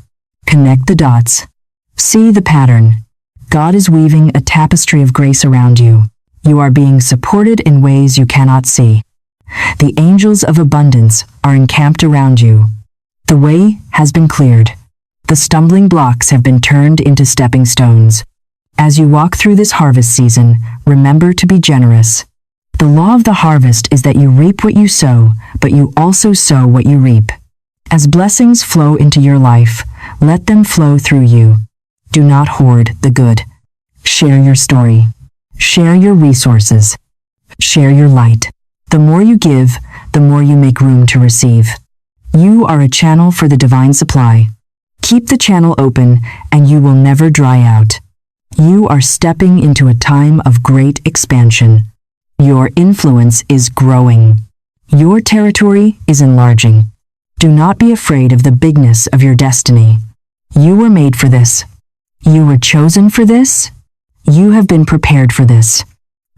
Connect the dots. See the pattern. God is weaving a tapestry of grace around you. You are being supported in ways you cannot see. The angels of abundance are encamped around you. The way has been cleared. The stumbling blocks have been turned into stepping stones. As you walk through this harvest season, remember to be generous. The law of the harvest is that you reap what you sow, but you also sow what you reap. As blessings flow into your life, let them flow through you. Do not hoard the good. Share your story. Share your resources. Share your light. The more you give, the more you make room to receive. You are a channel for the divine supply. Keep the channel open, and you will never dry out. You are stepping into a time of great expansion. Your influence is growing. Your territory is enlarging. Do not be afraid of the bigness of your destiny. You were made for this. You were chosen for this. You have been prepared for this.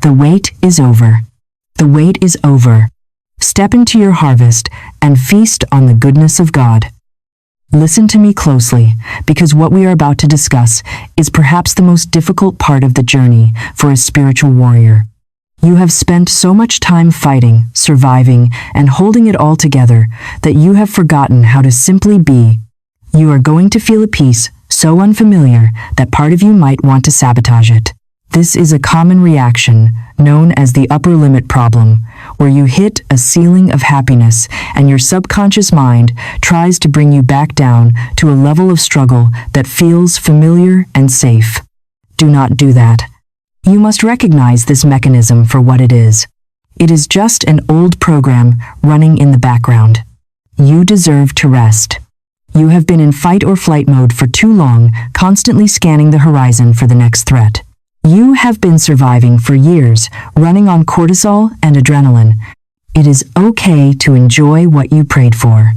The wait is over. The wait is over. Step into your harvest and feast on the goodness of God. Listen to me closely, because what we are about to discuss is perhaps the most difficult part of the journey for a spiritual warrior. You have spent so much time fighting, surviving, and holding it all together that you have forgotten how to simply be. You are going to feel a peace so unfamiliar that part of you might want to sabotage it. This is a common reaction, known as the upper limit problem, where you hit a ceiling of happiness and your subconscious mind tries to bring you back down to a level of struggle that feels familiar and safe. Do not do that. You must recognize this mechanism for what it is. It is just an old program running in the background. You deserve to rest. You have been in fight or flight mode for too long, constantly scanning the horizon for the next threat. You have been surviving for years, running on cortisol and adrenaline. It is okay to enjoy what you prayed for.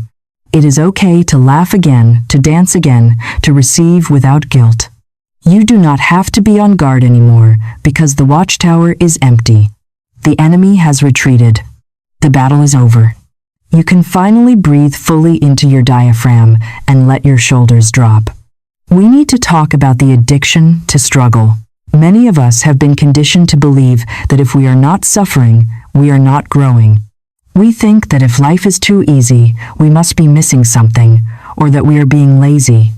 It is okay to laugh again, to dance again, to receive without guilt. You do not have to be on guard anymore because the watchtower is empty. The enemy has retreated. The battle is over. You can finally breathe fully into your diaphragm and let your shoulders drop. We need to talk about the addiction to struggle. Many of us have been conditioned to believe that if we are not suffering, we are not growing. We think that if life is too easy, we must be missing something, or that we are being lazy.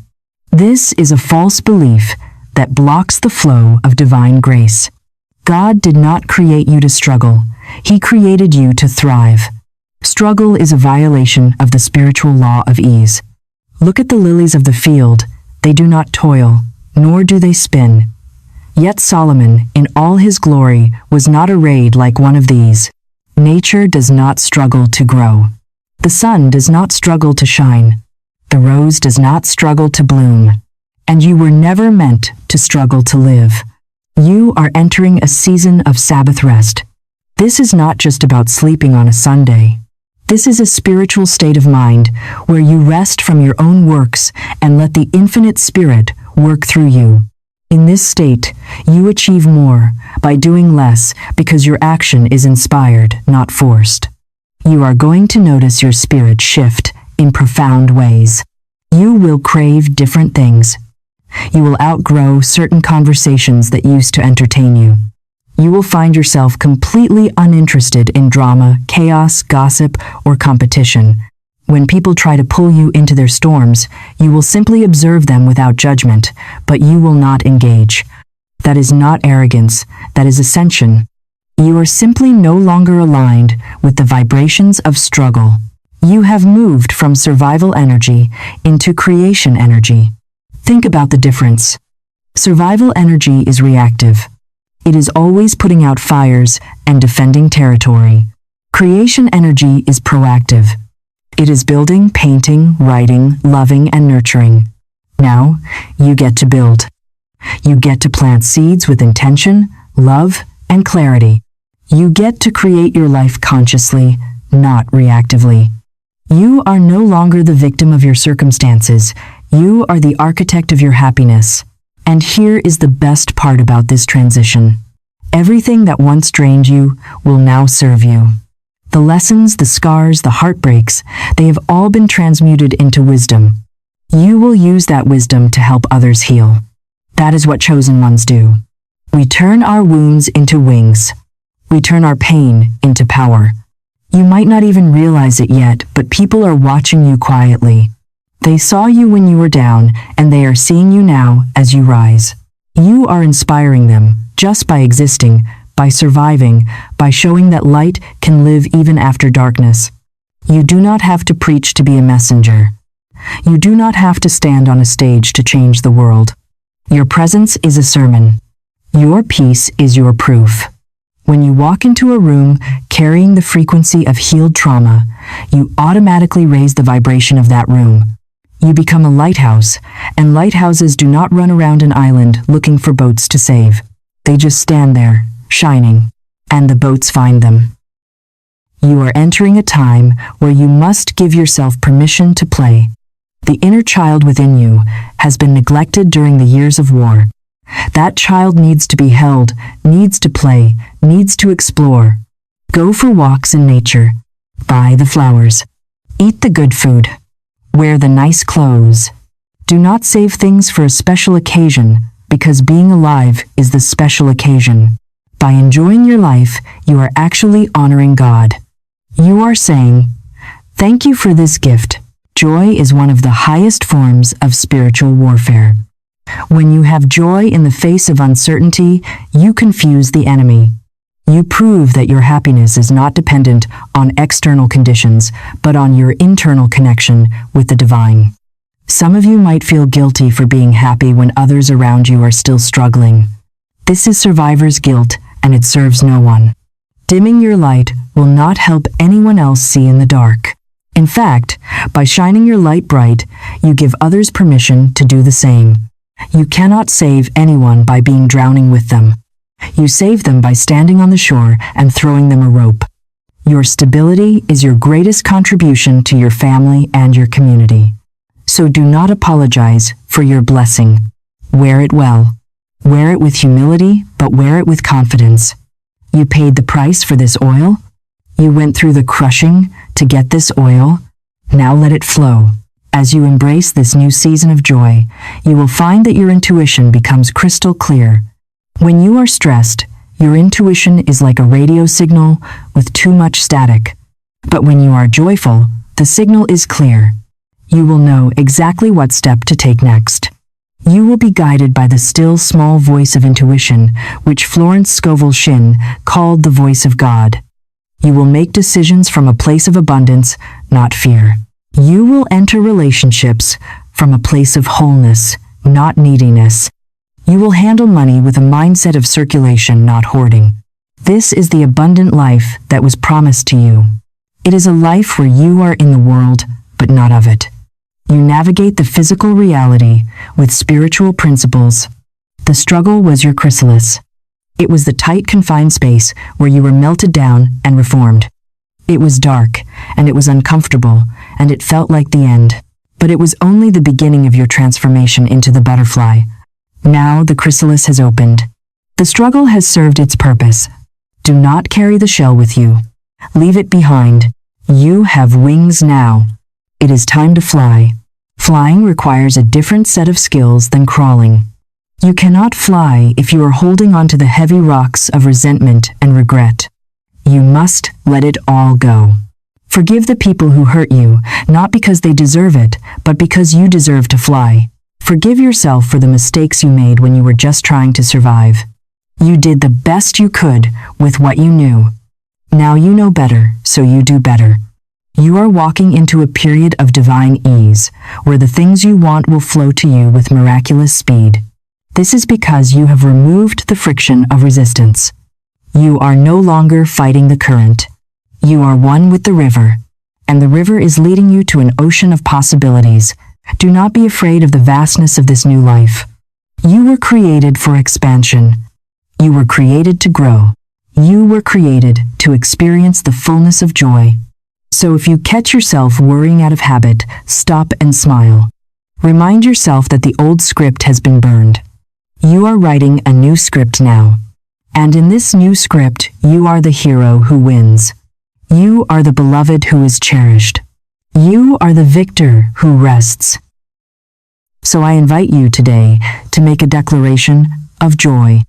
This is a false belief that blocks the flow of divine grace. God did not create you to struggle. He created you to thrive. Struggle is a violation of the spiritual law of ease. Look at the lilies of the field. They do not toil, nor do they spin. Yet Solomon, in all his glory, was not arrayed like one of these. Nature does not struggle to grow. The sun does not struggle to shine. The rose does not struggle to bloom. And you were never meant to struggle to live. You are entering a season of Sabbath rest. This is not just about sleeping on a Sunday. This is a spiritual state of mind where you rest from your own works and let the infinite Spirit work through you. In this state, you achieve more by doing less because your action is inspired, not forced. You are going to notice your spirit shift in profound ways. You will crave different things. You will outgrow certain conversations that used to entertain you. You will find yourself completely uninterested in drama, chaos, gossip, or competition. When people try to pull you into their storms, you will simply observe them without judgment, but you will not engage. That is not arrogance, that is ascension. You are simply no longer aligned with the vibrations of struggle. You have moved from survival energy into creation energy. Think about the difference. Survival energy is reactive. It is always putting out fires and defending territory. Creation energy is proactive. It is building, painting, writing, loving, and nurturing. Now, you get to build. You get to plant seeds with intention, love, and clarity. You get to create your life consciously, not reactively. You are no longer the victim of your circumstances. You are the architect of your happiness. And here is the best part about this transition. Everything that once drained you will now serve you. The lessons, the scars, the heartbreaks, they have all been transmuted into wisdom. You will use that wisdom to help others heal. That is what chosen ones do. We turn our wounds into wings. We turn our pain into power. You might not even realize it yet, but people are watching you quietly. They saw you when you were down, and they are seeing you now as you rise. You are inspiring them just by existing, by surviving, by showing that light can live even after darkness. You do not have to preach to be a messenger. You do not have to stand on a stage to change the world. Your presence is a sermon. Your peace is your proof. When you walk into a room carrying the frequency of healed trauma, you automatically raise the vibration of that room. You become a lighthouse, and lighthouses do not run around an island looking for boats to save. They just stand there, shining, and the boats find them. You are entering a time where you must give yourself permission to play. The inner child within you has been neglected during the years of war. That child needs to be held, needs to play, needs to explore. Go for walks in nature. Buy the flowers. Eat the good food. Wear the nice clothes. Do not save things for a special occasion, because being alive is the special occasion. By enjoying your life, you are actually honoring God. You are saying, "Thank you for this gift." Joy is one of the highest forms of spiritual warfare. When you have joy in the face of uncertainty, you confuse the enemy. You prove that your happiness is not dependent on external conditions, but on your internal connection with the divine. Some of you might feel guilty for being happy when others around you are still struggling. This is survivor's guilt, and it serves no one. Dimming your light will not help anyone else see in the dark. In fact, by shining your light bright, you give others permission to do the same. You cannot save anyone by being drowning with them. You save them by standing on the shore and throwing them a rope. Your stability is your greatest contribution to your family and your community. So do not apologize for your blessing. Wear it well. Wear it with humility, but wear it with confidence. You paid the price for this oil. You went through the crushing to get this oil. Now let it flow. As you embrace this new season of joy, you will find that your intuition becomes crystal clear. When you are stressed, your intuition is like a radio signal with too much static. But when you are joyful, the signal is clear. You will know exactly what step to take next. You will be guided by the still small voice of intuition, which Florence Scovel Shinn called the voice of God. You will make decisions from a place of abundance, not fear. You will enter relationships from a place of wholeness, not neediness. You will handle money with a mindset of circulation, not hoarding. This is the abundant life that was promised to you. It is a life where you are in the world, but not of it. You navigate the physical reality with spiritual principles. The struggle was your chrysalis. It was the tight, confined space where you were melted down and reformed. It was dark, and it was uncomfortable, and it felt like the end. But it was only the beginning of your transformation into the butterfly. Now the chrysalis has opened. The struggle has served its purpose. Do not carry the shell with you. Leave it behind. You have wings now. It is time to fly. Flying requires a different set of skills than crawling. You cannot fly if you are holding onto the heavy rocks of resentment and regret. You must let it all go. Forgive the people who hurt you, not because they deserve it, but because you deserve to fly. Forgive yourself for the mistakes you made when you were just trying to survive. You did the best you could with what you knew. Now you know better, so you do better. You are walking into a period of divine ease, where the things you want will flow to you with miraculous speed. This is because you have removed the friction of resistance. You are no longer fighting the current. You are one with the river, and the river is leading you to an ocean of possibilities. Do not be afraid of the vastness of this new life. You were created for expansion. You were created to grow. You were created to experience the fullness of joy. So if you catch yourself worrying out of habit, stop and smile. Remind yourself that the old script has been burned. You are writing a new script now. And in this new script, you are the hero who wins. You are the beloved who is cherished. You are the victor who rests. So I invite you today to make a declaration of joy.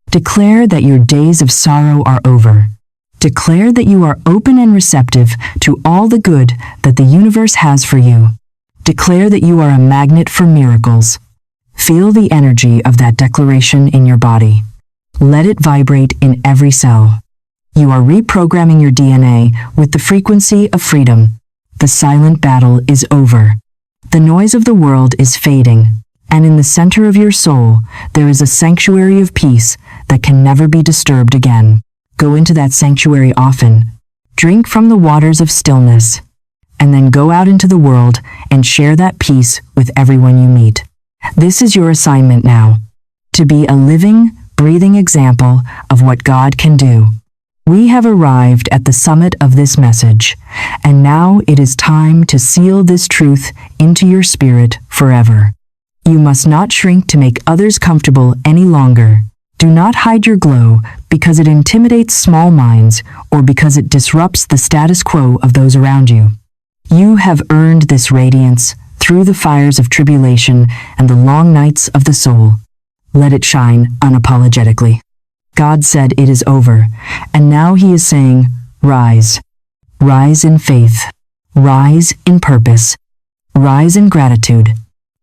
Declare that your days of sorrow are over. Declare that you are open and receptive to all the good that the universe has for you. Declare that you are a magnet for miracles. Feel the energy of that declaration in your body. Let it vibrate in every cell. You are reprogramming your DNA with the frequency of freedom. The silent battle is over. The noise of the world is fading, and in the center of your soul, there is a sanctuary of peace that can never be disturbed again. Go into that sanctuary often. Drink from the waters of stillness, and then go out into the world and share that peace with everyone you meet. This is your assignment now, to be a living, breathing example of what God can do. We have arrived at the summit of this message, and now it is time to seal this truth into your spirit forever. You must not shrink to make others comfortable any longer. Do not hide your glow because it intimidates small minds or because it disrupts the status quo of those around you. You have earned this radiance through the fires of tribulation and the long nights of the soul. Let it shine unapologetically. God said it is over, and now He is saying, rise. Rise in faith. Rise in purpose. Rise in gratitude.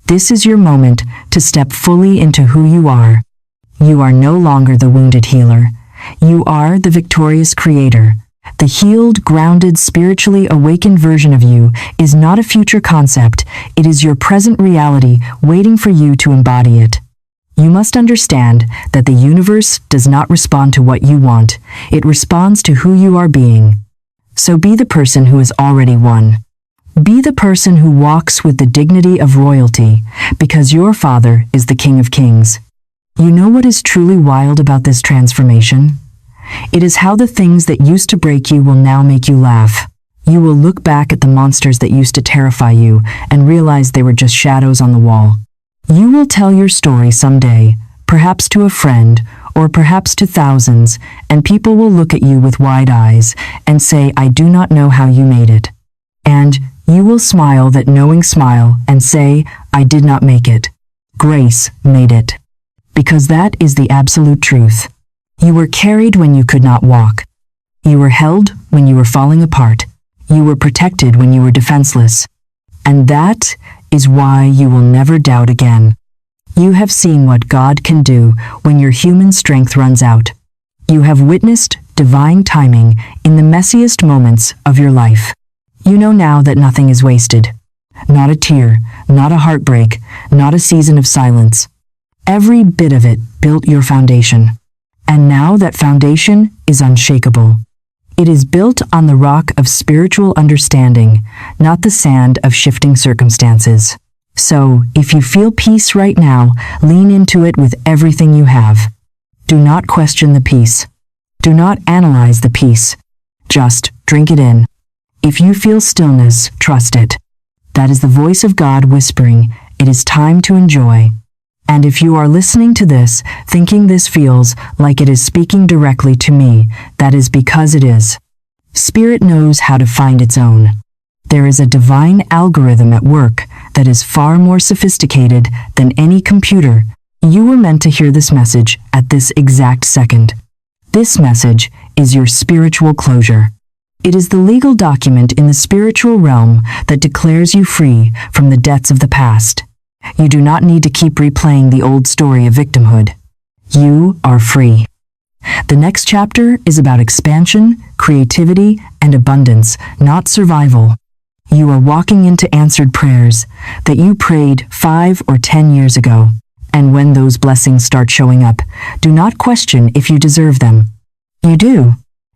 This is your moment to step fully into who you are. You are no longer the wounded healer. You are the victorious creator. The healed, grounded, spiritually awakened version of you is not a future concept. It is your present reality waiting for you to embody it. You must understand that the universe does not respond to what you want, it responds to who you are being. So be the person who has already won. Be the person who walks with the dignity of royalty, because your Father is the King of Kings. You know what is truly wild about this transformation? It is how the things that used to break you will now make you laugh. You will look back at the monsters that used to terrify you and realize they were just shadows on the wall. You will tell your story someday, perhaps to a friend, or perhaps to thousands, and people will look at you with wide eyes and say, "I do not know how you made it." And you will smile that knowing smile and say, "I did not make it. Grace made it." Because that is the absolute truth. You were carried when you could not walk. You were held when you were falling apart. You were protected when you were defenseless. And that is why you will never doubt again. You have seen what God can do when your human strength runs out. You have witnessed divine timing in the messiest moments of your life. You know now that nothing is wasted. Not a tear, not a heartbreak, not a season of silence. Every bit of it built your foundation. And now that foundation is unshakable. It is built on the rock of spiritual understanding, not the sand of shifting circumstances. So, if you feel peace right now, lean into it with everything you have. Do not question the peace. Do not analyze the peace. Just drink it in. If you feel stillness, trust it. That is the voice of God whispering, "It is time to enjoy." And if you are listening to this, thinking this feels like it is speaking directly to me, that is because it is. Spirit knows how to find its own. There is a divine algorithm at work that is far more sophisticated than any computer. You were meant to hear this message at this exact second. This message is your spiritual closure. It is the legal document in the spiritual realm that declares you free from the debts of the past. You do not need to keep replaying the old story of victimhood. You are free. The next chapter is about expansion, creativity, and abundance, not survival. You are walking into answered prayers that you prayed 5 or 10 years ago. And when those blessings start showing up, do not question if you deserve them. You do.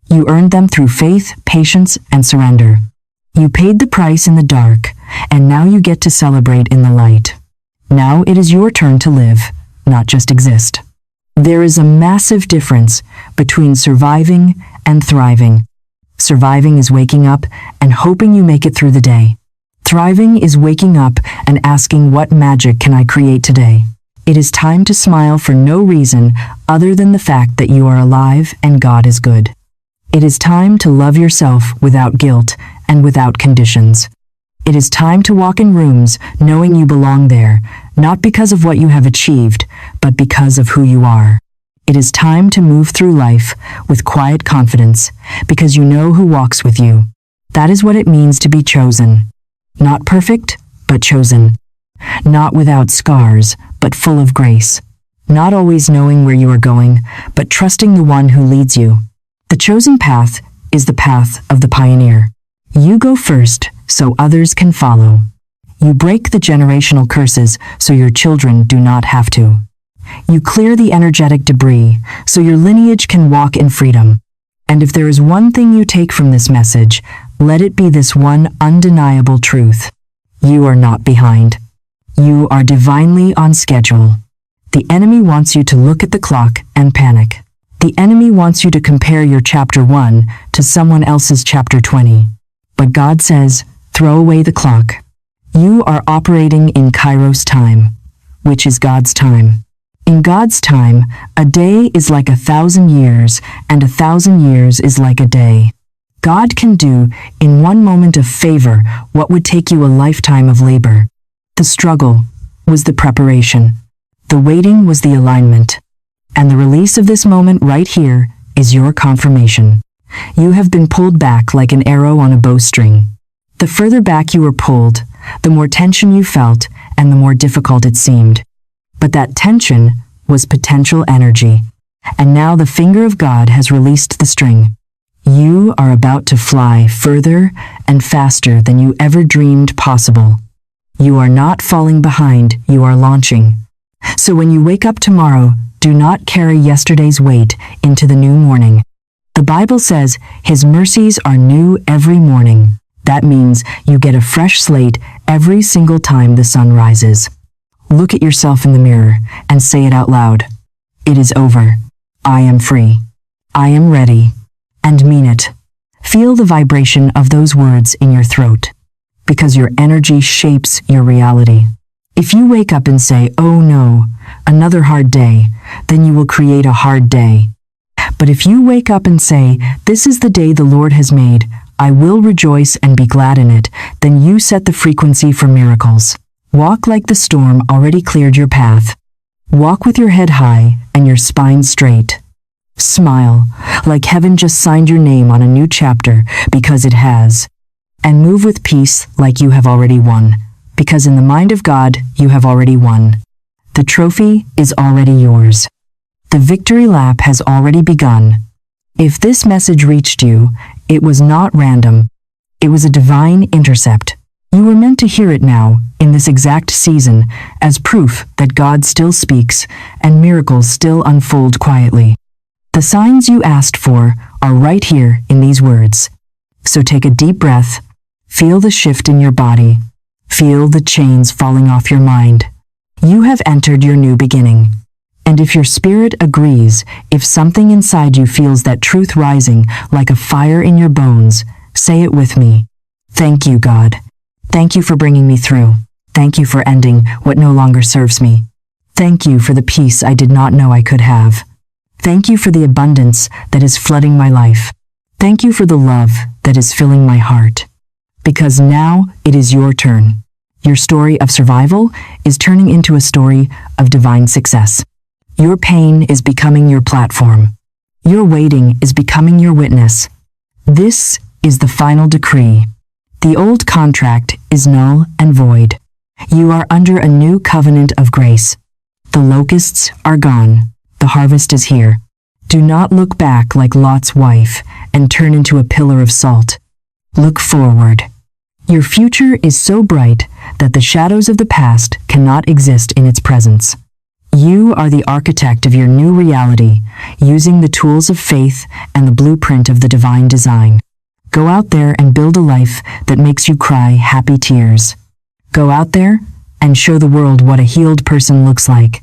You earned them through faith, patience, and surrender. You paid the price in the dark, and now you get to celebrate in the light. Now it is your turn to live, not just exist. There is a massive difference between surviving and thriving. Surviving is waking up and hoping you make it through the day. Thriving is waking up and asking, "What magic can I create today?" It is time to smile for no reason other than the fact that you are alive and God is good. It is time to love yourself without guilt and without conditions. It is time to walk in rooms knowing you belong there, not because of what you have achieved, but because of who you are. It is time to move through life with quiet confidence, because you know who walks with you. That is what it means to be chosen. Not perfect, but chosen. Not without scars, but full of grace. Not always knowing where you are going, but trusting the one who leads you. The chosen path is the path of the pioneer. You go first, so others can follow. You break the generational curses so your children do not have to. You clear the energetic debris so your lineage can walk in freedom. And if there is one thing you take from this message, let it be this one undeniable truth. You are not behind. You are divinely on schedule. The enemy wants you to look at the clock and panic. The enemy wants you to compare your chapter 1 to someone else's chapter 20. But God says, throw away the clock. You are operating in Kairos time, which is God's time. In God's time, a day is like 1,000 years, and 1,000 years is like a day. God can do, in one moment of favor, what would take you a lifetime of labor. The struggle was the preparation. The waiting was the alignment. And the release of this moment right here is your confirmation. You have been pulled back like an arrow on a bowstring. The further back you were pulled, the more tension you felt and the more difficult it seemed. But that tension was potential energy. And now the finger of God has released the string. You are about to fly further and faster than you ever dreamed possible. You are not falling behind, you are launching. So when you wake up tomorrow, do not carry yesterday's weight into the new morning. The Bible says His mercies are new every morning. That means you get a fresh slate every single time the sun rises. Look at yourself in the mirror and say it out loud. It is over. I am free. I am ready. And mean it. Feel the vibration of those words in your throat, because your energy shapes your reality. If you wake up and say, "Oh no, another hard day," then you will create a hard day. But if you wake up and say, "This is the day the Lord has made, I will rejoice and be glad in it," then you set the frequency for miracles. Walk like the storm already cleared your path. Walk with your head high and your spine straight. Smile, like heaven just signed your name on a new chapter, because it has. And move with peace like you have already won, because in the mind of God you have already won. The trophy is already yours. The victory lap has already begun. If this message reached you, it was not random. It was a divine intercept. You were meant to hear it now, in this exact season, as proof that God still speaks and miracles still unfold quietly. The signs you asked for are right here in these words. So take a deep breath, feel the shift in your body, feel the chains falling off your mind. You have entered your new beginning. And if your spirit agrees, if something inside you feels that truth rising like a fire in your bones, say it with me. Thank you, God. Thank you for bringing me through. Thank you for ending what no longer serves me. Thank you for the peace I did not know I could have. Thank you for the abundance that is flooding my life. Thank you for the love that is filling my heart. Because now it is your turn. Your story of survival is turning into a story of divine success. Your pain is becoming your platform. Your waiting is becoming your witness. This is the final decree. The old contract is null and void. You are under a new covenant of grace. The locusts are gone. The harvest is here. Do not look back like Lot's wife and turn into a pillar of salt. Look forward. Your future is so bright that the shadows of the past cannot exist in its presence. You are the architect of your new reality, using the tools of faith and the blueprint of the divine design. Go out there and build a life that makes you cry happy tears. Go out there and show the world what a healed person looks like.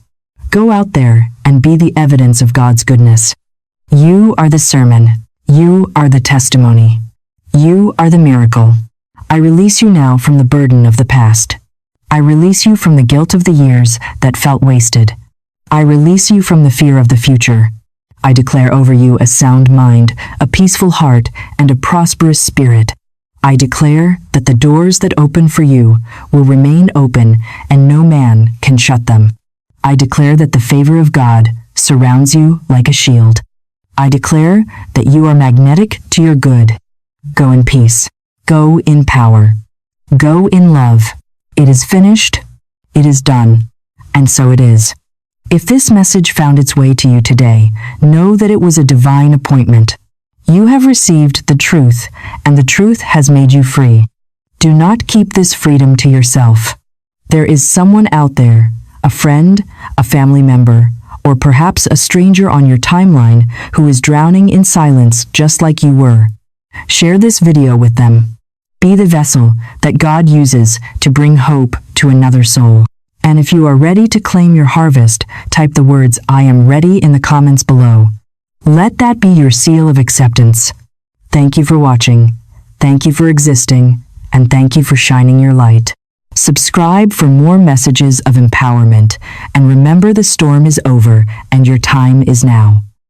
Go out there and be the evidence of God's goodness. You are the sermon. You are the testimony. You are the miracle. I release you now from the burden of the past. I release you from the guilt of the years that felt wasted. I release you from the fear of the future. I declare over you a sound mind, a peaceful heart, and a prosperous spirit. I declare that the doors that open for you will remain open and no man can shut them. I declare that the favor of God surrounds you like a shield. I declare that you are magnetic to your good. Go in peace. Go in power. Go in love. It is finished. It is done. And so it is. If this message found its way to you today, know that it was a divine appointment. You have received the truth, and the truth has made you free. Do not keep this freedom to yourself. There is someone out there, a friend, a family member, or perhaps a stranger on your timeline who is drowning in silence just like you were. Share this video with them. Be the vessel that God uses to bring hope to another soul. And if you are ready to claim your harvest, type the words "I am ready" in the comments below. Let that be your seal of acceptance. Thank you for watching. Thank you for existing. And thank you for shining your light. Subscribe for more messages of empowerment. And remember, the storm is over and your time is now.